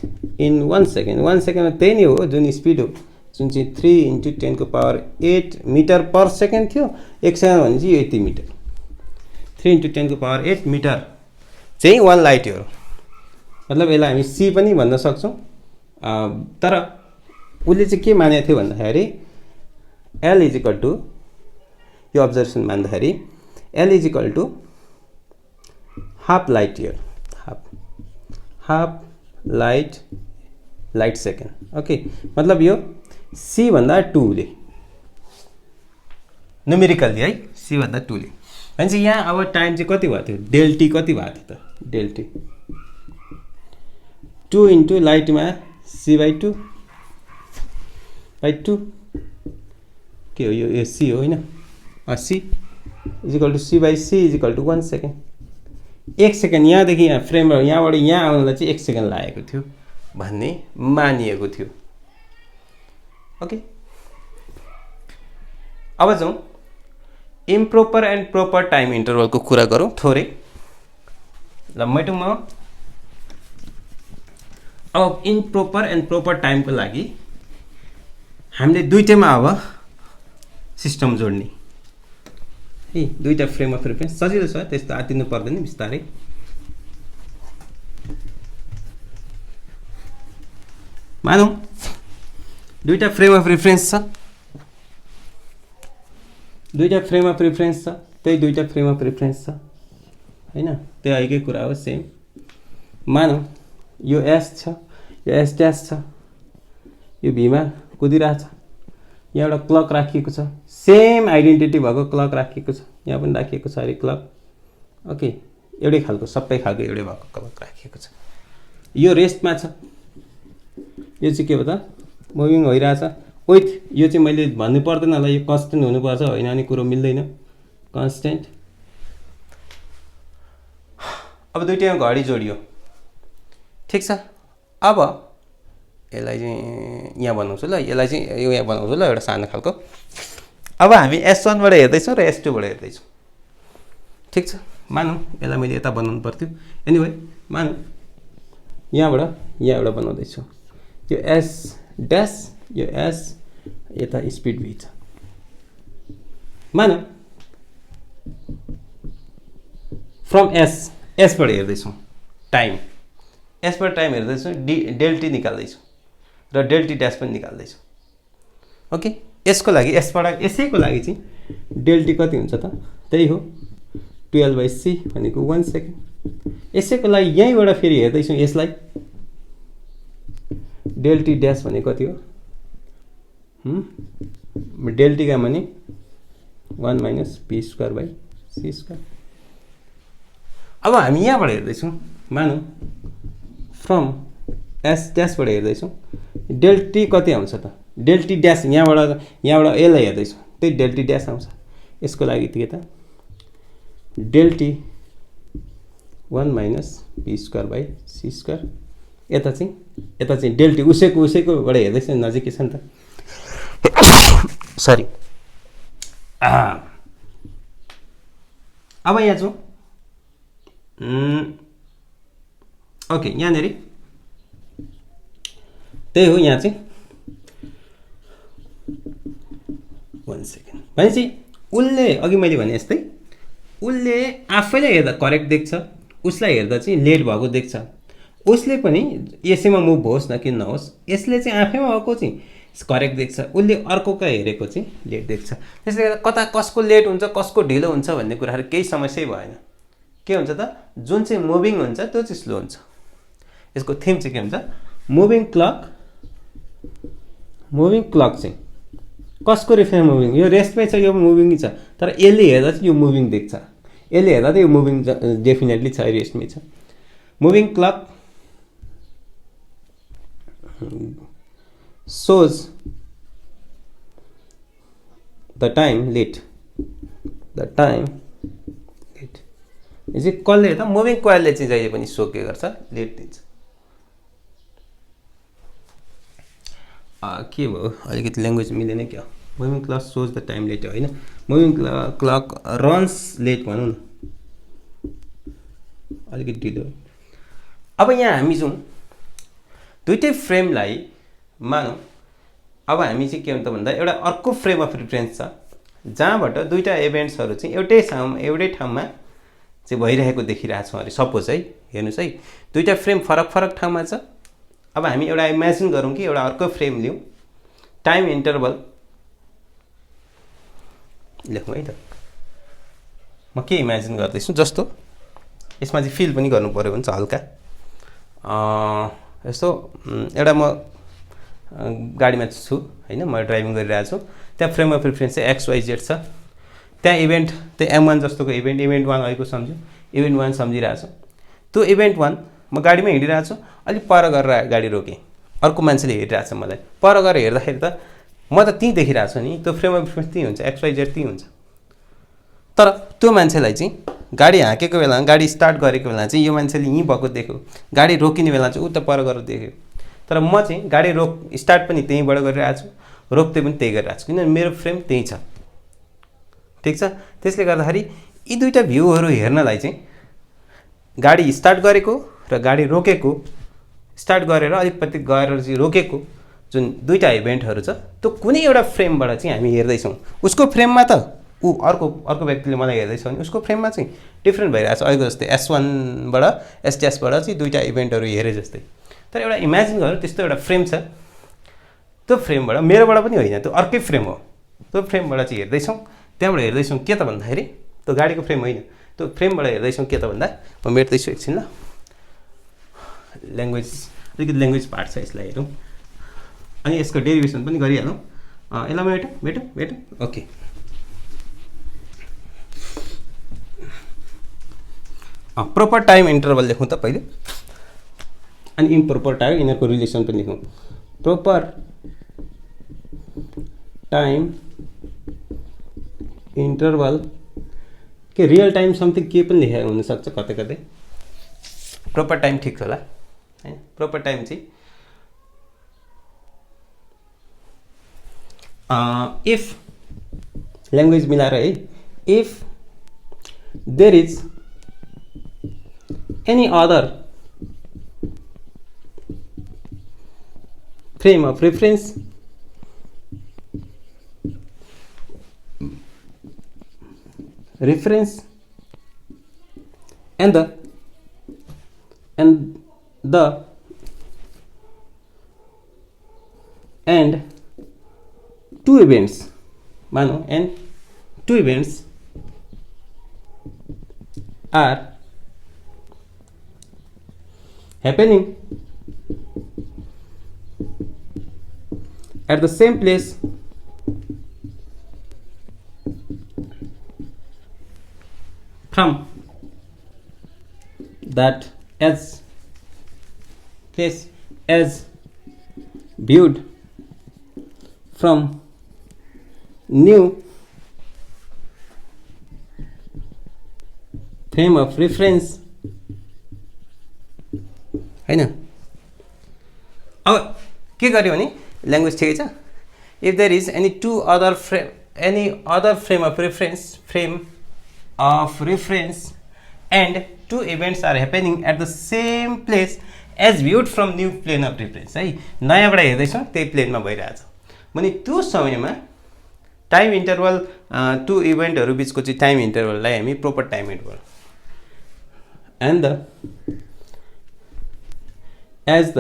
[SPEAKER 1] in 1 second. 1 सेकेन्डमा त्यही नै हो जुन स्पिड हो, जुन चाहिँ 3 × 10⁸ मिटर पर सेकेन्ड थियो। 1 सेकेन्ड भने चाहिँ यति मिटर, 3 × 10⁸ मिटर चाहिँ 1 लाइट इयर हो। मतलब यसलाई हामी सी पनि भन्न सक्छौँ। तर उसले चाहिँ के मानेको थियो भन्दाखेरि L इज इक्वल टु, यो अब्जर्भेसन मान्दाखेरि L is equal to half light year, half light second. Okay, मतलब यो सी भन्दा 2 ले न्युमेरिकल्ली है, सी भन्दा 2 ले भनेपछि यहाँ अब टाइम चाहिँ कति भएको थियो? डेल टी कति भएको थियो त? डेल टी 2 × लाइटमा c/2 के हो यो सी हो होइन? C is equal to c/c is equal to 1 second. 1 second यहाँदेखि यहाँ फ्रेम, यहाँबाट यहाँ आउनलाई चाहिँ 1 सेकेन्ड लागेको थियो भन्ने मानिएको थियो। ओके, अब जाउँ इम्प्रोपर एन्ड प्रोपर टाइम इन्टरभलको कुरा गरौँ थोरै। ल मेटौँ म। अब इम्प्रोपर एन्ड प्रोपर टाइमको लागि हामीले दुईटैमा अब सिस्टम जोड्ने है। दुईटा फ्रेम अफ रेफरेन्स सजिलो छ, त्यस्तो आतिनु पर्दैन, बिस्तारै। मानौँ दुईटा फ्रेम अफ रेफरेन्स छ, दुईटा फ्रेम अफ रेफरेन्स छ, त्यही दुईटा फ्रेम अफ रेफरेन्स छ हैन। त्यही एकै कुरा हो, सेम। मानौँ यो एस छ, यो एस ड्यास छ, यो भीमा कुदिरहेछ। यहाँ एउटा क्लक राखिएको छ, सेम आइडेन्टिटी भएको क्लक राखिएको छ, यहाँ पनि राखिएको छ अरे क्लक। ओके, एउटै खालको, सबै खालको एउटै भएको क्लक राखिएको छ। यो रेस्टमा छ, यो चाहिँ के हो त? मुभिङ भइरहेछ विथ, यो चाहिँ मैले भन्नु पर्दैन होला, यो कन्स्टेन्ट हुनुपर्छ होइन भने कुरो मिल्दैन, कन्स्टेन्ट। अब दुईटैमा घडी जोडियो, ठिक छ। अब यसलाई चाहिँ यहाँ बनाउँछु ल, यसलाई चाहिँ यो यहाँ बनाउँछु ल, एउटा सानो खालको। अब हामी S1 बाट हेर्दैछौँ र S2 बाट हेर्दैछौँ, ठिक छ। मानौँ यसलाई मैले यता बनाउनु पर्थ्यो। एनिवे मानौँ यहाँबाट यहाँ एउटा बनाउँदैछु, यो S ड्यास, यो S, यता स्पिड V छ। मानौँ फ्रम S बाट हेर्दैछौँ टाइम, S बाट टाइम हेर्दैछौँ, डेल टी निकाल्दैछौँ र डेल टी ड्यास पनि निकाल्दैछौँ। ओके, यसको लागि यसैको लागि चाहिँ डेल टी कति हुन्छ त? त्यही हो 12/c भनेको 1 सेकेन्ड। यसैको लागि यहीँबाट फेरि हेर्दैछौँ यसलाई, डेल टी ड्यास भनेको कति हो? डेल टी का भने 1 minus P square by C square. अब हामी यहाँबाट हेर्दैछौँ, मानौँ फ्रम एस ड्यासबाट हेर्दैछौँ, डेल टी कति आउँछ त? डेल टी ड्यास यहाँबाट यसलाई हेर्दैछौँ, त्यही डेल टी ड्यास आउँछ। यसको लागि के त? Del T 1 minus P square by C square. यता चाहिँ डेल टी उसैकोबाट हेर्दैछ, नजिकै छ नि त। सरी। अब यहाँ जाउँ। ओके, यहाँनिर त्यही हो। यहाँ चाहिँ 1 सेकेन्ड भनेपछि उसले अघि मैले भने जस्तै उसले आफैलाई हेर्दा करेक्ट देख्छ, उसलाई हेर्दा चाहिँ लेट भएको देख्छ। उसले पनि यसैमा मुभ होस् न किन नहोस्, यसले चाहिँ आफैमा भएको चाहिँ करेक्ट देख्छ, उसले अर्कोका हेरेको चाहिँ लेट देख्छ। त्यसले गर्दा कता कसको लेट हुन्छ कसको ढिलो हुन्छ भन्ने कुराहरू केही समस्यै भएन। के हुन्छ त? जुन चाहिँ मुभिङ हुन्छ त्यो चाहिँ स्लो हुन्छ। यसको थिम चाहिँ के हुन्छ? मुभिङ क्लक चाहिँ कसको रिफरेन्स मुभिङ? यो रेस्टमै छ, यो मुभिङ छ, तर यसले हेर्दा चाहिँ यो मुभिङ देख्छ। यसले हेर्दा त यो मुभिङ डेफिनेटली छ, रेस्टमै छ। Moving clock shows the time late यसै कसले हेर्दा मुभिङ कोइलले चाहिँ जहिले पनि सो के गर्छ? लेट दिन्छ। के भयो अलिकति ल्याङ्ग्वेज मिलेन क्या? Moving clock shows the time late होइन, मुभिङ क्लक रन्स लेट भनौँ न, अलिकति ढिलो। अब यहाँ हामी जाउँ दुइटै फ्रेमलाई मानौँ। अब हामी चाहिँ के हुन्छ भन्दा एउटा अर्को फ्रेम अफ रिफरेन्स छ जहाँबाट दुईवटा इभेन्ट्सहरू चाहिँ एउटै ठाउँमा चाहिँ भइरहेको देखिरहेको छौँ अरे सपोज है। हेर्नुहोस् है, दुईवटा फ्रेम फरक ठाउँमा छ। अब हामी एउटा इमेजिन गरौँ कि एउटा अर्को फ्रेम लिउँ, टाइम इन्टरभल लेखौँ है त। म के इमेजिन गर्दैछु जस्तो यसमा चाहिँ फिल पनि गर्नु पऱ्यो हुन्छ हल्का। यस्तो एउटा म गाडीमा छु होइन, म ड्राइभिङ गरिरहेको छु, त्यहाँ फ्रेम अफ रिफरेन्स चाहिँ XYZ छ। त्यहाँ इभेन्ट त्यो M1 जस्तोको इभेन्ट 1 आएको सम्झ्यो, इभेन्ट 1 सम्झिरहेको छु। त्यो इभेन्ट 1 म गाडीमा हिँडिरहेको छु, अलिक पर गरेर गाडी रोकेँ, अर्को मान्छेले हेरिरहेको छ मलाई। पर गरेर हेर्दाखेरि त म त त्यहीँ देखिरहेको छु नि, त्यो फ्रेम अफ रिफरेन्स त्यहीँ हुन्छ, XYZ त्यहीँ हुन्छ। तर त्यो मान्छेलाई चाहिँ गाडी हाँकेको बेला, गाडी स्टार्ट गरेको बेला चाहिँ यो मान्छेले यहीँ भएको देख्यो, गाडी रोकिने बेला चाहिँ उता पर गरेर देख्यो। तर म चाहिँ गाडी स्टार्ट पनि त्यहीँबाट गरिरहेको छु, रोक्दै पनि त्यही गरिरहेको छु, किनभने मेरो फ्रेम त्यहीँ छ। ठिक छ। त्यसले गर्दाखेरि यी दुईवटा भ्यूहरू हेर्नलाई चाहिँ गाडी स्टार्ट गरेको र गाडी रोकेको, स्टार्ट गरेर अलिकति गएर चाहिँ रोकेको जुन दुईवटा इभेन्टहरू छ त्यो कुनै एउटा फ्रेमबाट चाहिँ हामी हेर्दैछौँ। उसको फ्रेममा त अर्को व्यक्तिले मलाई हेर्दैछ भने उसको फ्रेममा चाहिँ डिफ्रेन्ट भइरहेको छ। अहिले जस्तै S1बाट S-बाट चाहिँ दुईवटा इभेन्टहरू हेरे जस्तै। तर एउटा इमेजिन गरेर त्यस्तो एउटा फ्रेम छ, त्यो फ्रेमबाट मेरोबाट पनि होइन, त्यो अर्कै फ्रेम हो, त्यो फ्रेमबाट चाहिँ हेर्दैछौँ। त्यहाँबाट हेर्दैछौँ के त भन्दाखेरि त्यो गाडीको फ्रेम होइन, त्यो फ्रेमबाट हेर्दैछौँ के त भन्दा म मेट्दैछु एकछिन ल। अलिकति ल्याङ्ग्वेज पार्ट छ, यसलाई हेरौँ अनि यसको डेरिभेसन पनि गरिहालौँ। यसलाई मेटौँ ओके। प्रोपर टाइम इन्टरभल लेखौँ त पहिले, अनि इम्प्रोपर टाइम, यिनीहरूको रिलेसन पनि लेखौँ। प्रोपर टाइम इन्टरभल के रियल टाइम समथिङ के पनि लेखेको हुनसक्छ कतै। प्रोपर टाइम ठिक छ होला हैन। प्रोपर टाइम चाहिँ इफ ल्याङ्ग्वेज मिलाएर है, if there is any other frame of reference and two events, मानो and two events are happening at the same place from that as place as viewed from new frame of reference हैन। अब के गर्यो भने language ठिकै छ। If there is any other frame of reference and two events are happening at the same place as viewed from new plane of reference है, नयाँबाट हेर्दैछौँ त्यही प्लेनमा भइरहेछ भने त्यो समयमा टाइम इन्टरभल टु इभेन्टहरू बिचको चाहिँ टाइम इन्टरभललाई हामी proper time interval and as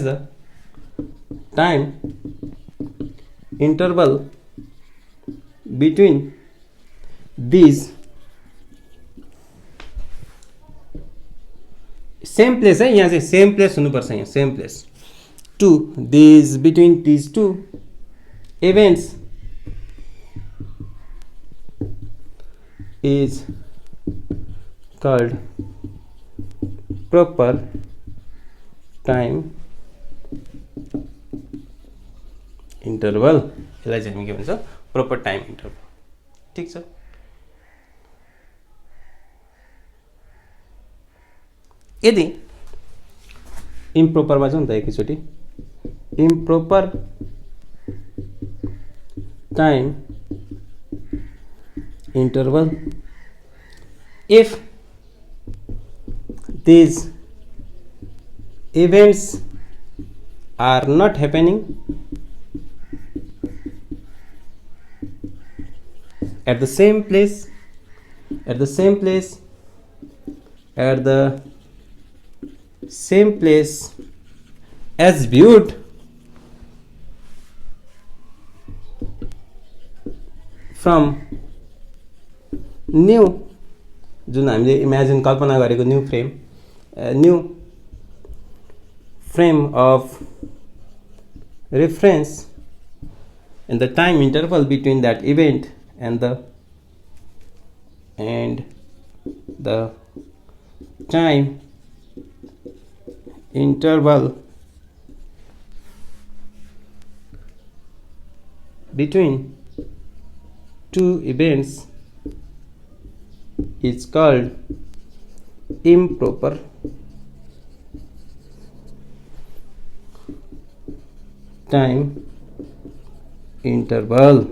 [SPEAKER 1] the time interval between these same place है, यहाँ चाहिँ सेम प्लेस हुनुपर्छ, यहाँ same place to these between these two events is called proper time interval। यसलाई चाहिँ हामी के भन्छ proper time interval। ठीक छ। यदि इम्प्रोपरमा जाउँ त एकैचोटि, improper time interval if these events are not happening at the same place at the same place as viewed from new जुन हामीले इमेजिन कल्पना गरेको new frame of reference and the time interval between that event and the time interval between two events is called improper time interval।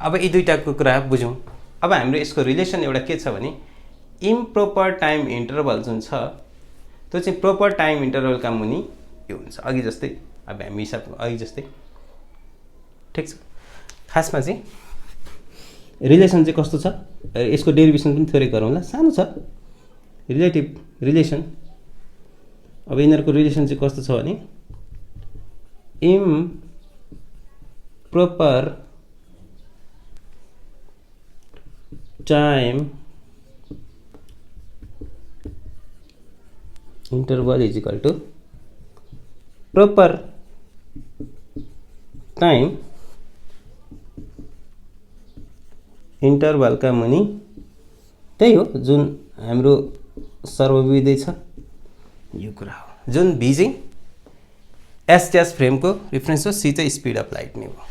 [SPEAKER 1] अब यी दुईटाको कुरा बुझौँ। अब हाम्रो यसको relation एउटा के छ भने इम्प्रोपर टाइम इन्टरभल जुन छ त्यो चाहिँ प्रोपर टाइम इन्टरभलका मुनि यो हुन्छ, अघि जस्तै अब हामी हिसाब अघि जस्तै। ठिक छ। खासमा चाहिँ रिलेसन चाहिँ कस्तो छ, यसको डेरिभेसन पनि थोरै गरौँला, सानो छ रिलेटिभ रिलेसन। अब यिनीहरूको रिलेसन चाहिँ कस्तो छ भने improper time interval is equal to proper time interval का मुनि त्यही हो जुन हाम्रो सर्वविदित छ यो कुरा हो, जुन भी चाहिँ एस ट्यास फ्रेमको रिफरेन्स हो, सी चाहिँ स्पिड अफ लाइट नै हो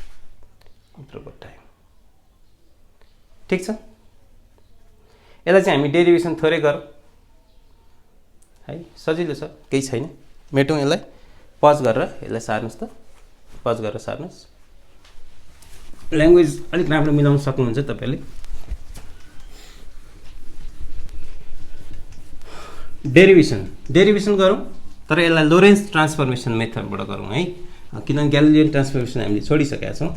[SPEAKER 1] इन्टरभल टाइम। ठिक छ। यसलाई चाहिँ हामी डेरिभेसन थोरै गरौँ है, सजिलो छ, केही छैन। मेटौँ यसलाई, पज गरेर यसलाई सार्नुहोस् त, पज गरेर सार्नुहोस्। ल्याङ्ग्वेज अलिक राम्रो मिलाउन सक्नुहुन्छ तपाईँले। डेरिभेसन गरौँ, तर यसलाई लोरेन्स ट्रान्सफर्मेसन मेथडबाट गरौँ है, किनभने ग्यालिलियन ट्रान्सफर्मेसन हामीले छोडिसकेका छौँ।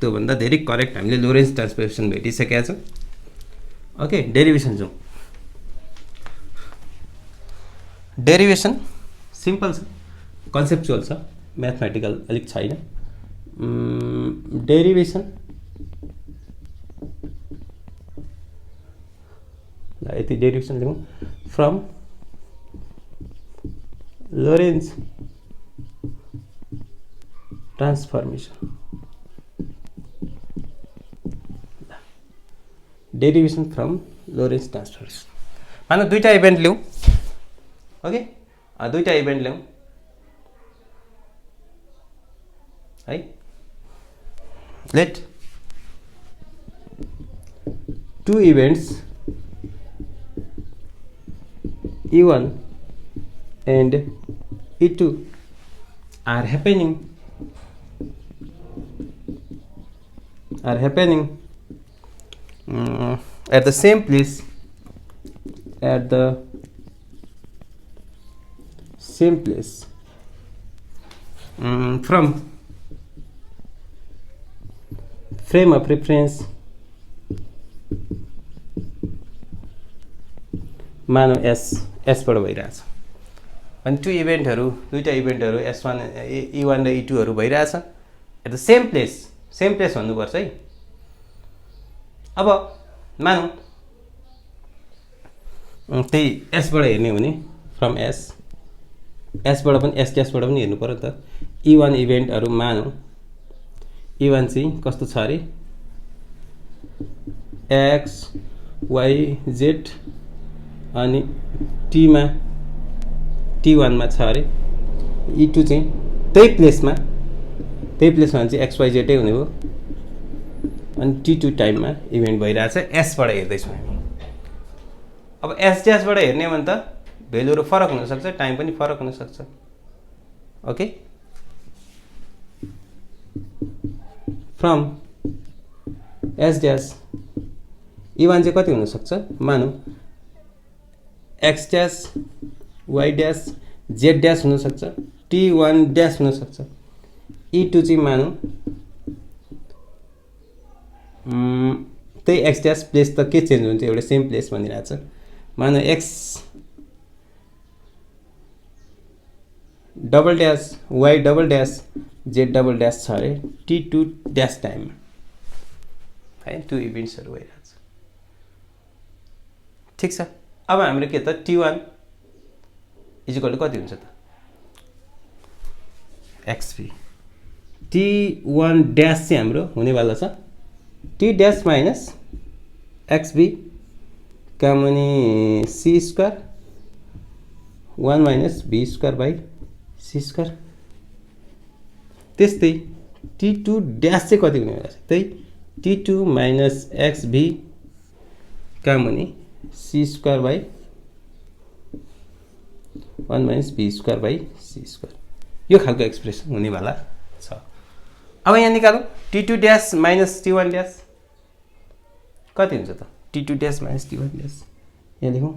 [SPEAKER 1] त्योभन्दा धेरै करेक्ट हामीले लोरेन्स ट्रान्सफर्मेसन भेटिसकेका छौँ। ओके, डेरिभेसन जाउँ। डेरिभेसन सिम्पल छ, कन्सेप्चुअल छ, म्याथमेटिकल अलिक छैन। डेरिभेसन यति डेरिभेसन लेखौँ, from Lorentz transformation। Derivation from Lorentz transformation. मानौँ दुईटा इभेन्ट लिउँ, ओके, दुईटा इभेन्ट लिउँ है। Let two events E1 and E2 are happening at the same place from frame of reference मानौ एसबाट भइरहेछ अनि टु इभेन्टहरू दुईटा इभेन्टहरू S1 E1 र E2 हरू भइरहेछ एट द सेम प्लेस भन्नुपर्छ है। अब मानौ त्यही एसबाट हेर्ने हो भने फ्रम एसबाट पनि एस ड्यासबाट पनि हेर्नु पर्यो नि त। E1 इभेन्टहरू मानौ E1 चाहिँ कस्तो छ अरे एक्स वाई जेड अनि टीमा T1 मा छ अरे। E2 चाहिँ त्यही प्लेसमा चाहिँ XYZ हुने हो अनि T2 टाइममा इभेन्ट भइरहेछ एसबाट हेर्दैछौँ हामी। अब एस ड्यासबाट हेर्ने हो भने त भेल्युहरू फरक हुन सक्छ, टाइम पनि फरक हुन सक्छ, okay. From S dash E1 चाहिँ कति हुन सक्छ मानौ X dash Y dash Z dash हुन सक्छ, T1 ड्यास हुन सक्छ। E2 चाहिँ मानौ त्यही एक्स ड्यास प्लेस त के चेन्ज हुन्छ एउटा सेम प्लेस भनिरहेछ। मानौ X double dash Y double dash Z double dash छ अरे T2 ड्यास टाइममा है टु इभेन्ट्सहरू भइरहेछ, ठिक छ। अब हाम्रो के त T1 इजिकल टु कति हुन्छ त XB। T1 ड्यास चाहिँ हाम्रो हुनेवाला छ T ड्यास माइनस XB का मुनि C square 1 minus B square by C square. त्यस्तै T2 ड्यास चाहिँ कति हुनेवाला छ त्यही T2 माइनस XB का मुनि C square by 1 minus B square by C square. यो खालको एक्सप्रेसन हुनेवाला छ। अब यहाँ निकालौँ T2 dash minus T1 dash कति हुन्छ त T2 dash minus T1 dash. यहाँ लेखौँ,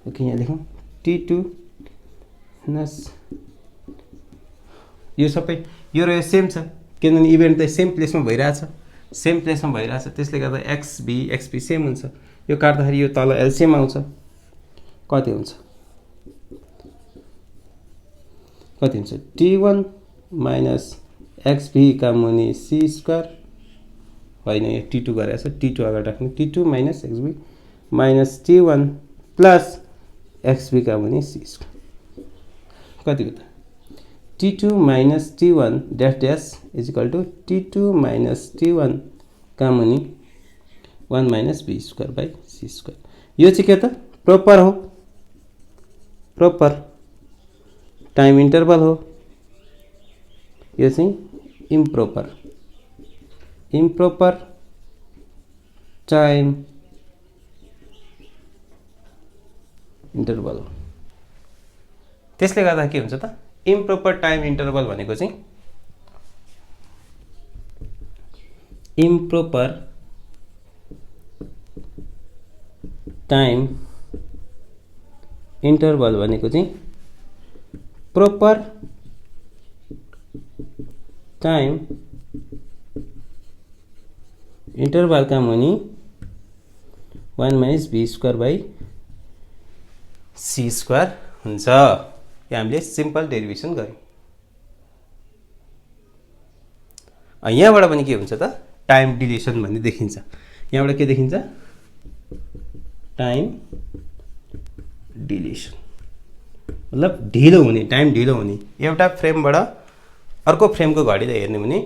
[SPEAKER 1] ओके, यहाँ लेखौँ T2 माइनस यो सबै यो र यो सेम छ किनभने इभेन्ट त सेम प्लेसमा भइरहेछ, त्यसले गर्दा XB सेम हुन्छ। यो काट्दाखेरि यो तल एलसिएम आउँछ, कति हुन्छ T1 माइनस XB का मुनि C स्क्वायर होइन यो T2 गरेछ, T2 अगाडि राख्नु T2 minus XB minus T1 plus XB का मुनि C स्क्वायर कति हो त T2 minus T1 dash dash is equal to T2 minus T1 का मुनि 1 minus B square by C square. यो चाहिँ के त प्रोपर हो, प्रोपर टाइम इन्टरभल हो। यो चाहिँ इम्प्रोपर टाइम इन्टरभल हो। त्यसले गर्दा के हुन्छ त इम्प्रोपर टाइम इन्टरभल भनेको चाहिँ इम्प्रोपर टाइम इन्टरभल भनेको चाहिँ प्रोपर टाइम इन्टरभल का मुनि 1 minus B square by C square हुन्छ। यो हामीले सिम्पल डेरिभेसन गर्यौँ। यहाँबाट पनि के हुन्छ त टाइम डिलेसन भन्ने देखिन्छ। यहाँबाट के देखिन्छ टाइम डिलेसन मतलब ढिलो हुने, टाइम ढिलो हुने। एउटा फ्रेमबाट अर्को फ्रेमको घडीलाई हेर्ने भने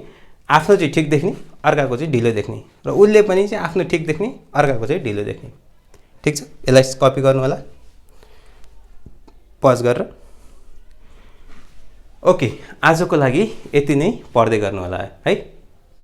[SPEAKER 1] आफ्नो चाहिँ ठिक देख्ने, अर्काको चाहिँ ढिलो देख्ने र उसले पनि चाहिँ आफ्नो ठिक देख्ने अर्काको चाहिँ ढिलो देख्ने। ठिक छ, यसलाई कपी गर्नु होला पज गरेर। ओके, आजको लागि यति नै पढ्दै गर्नु होला है।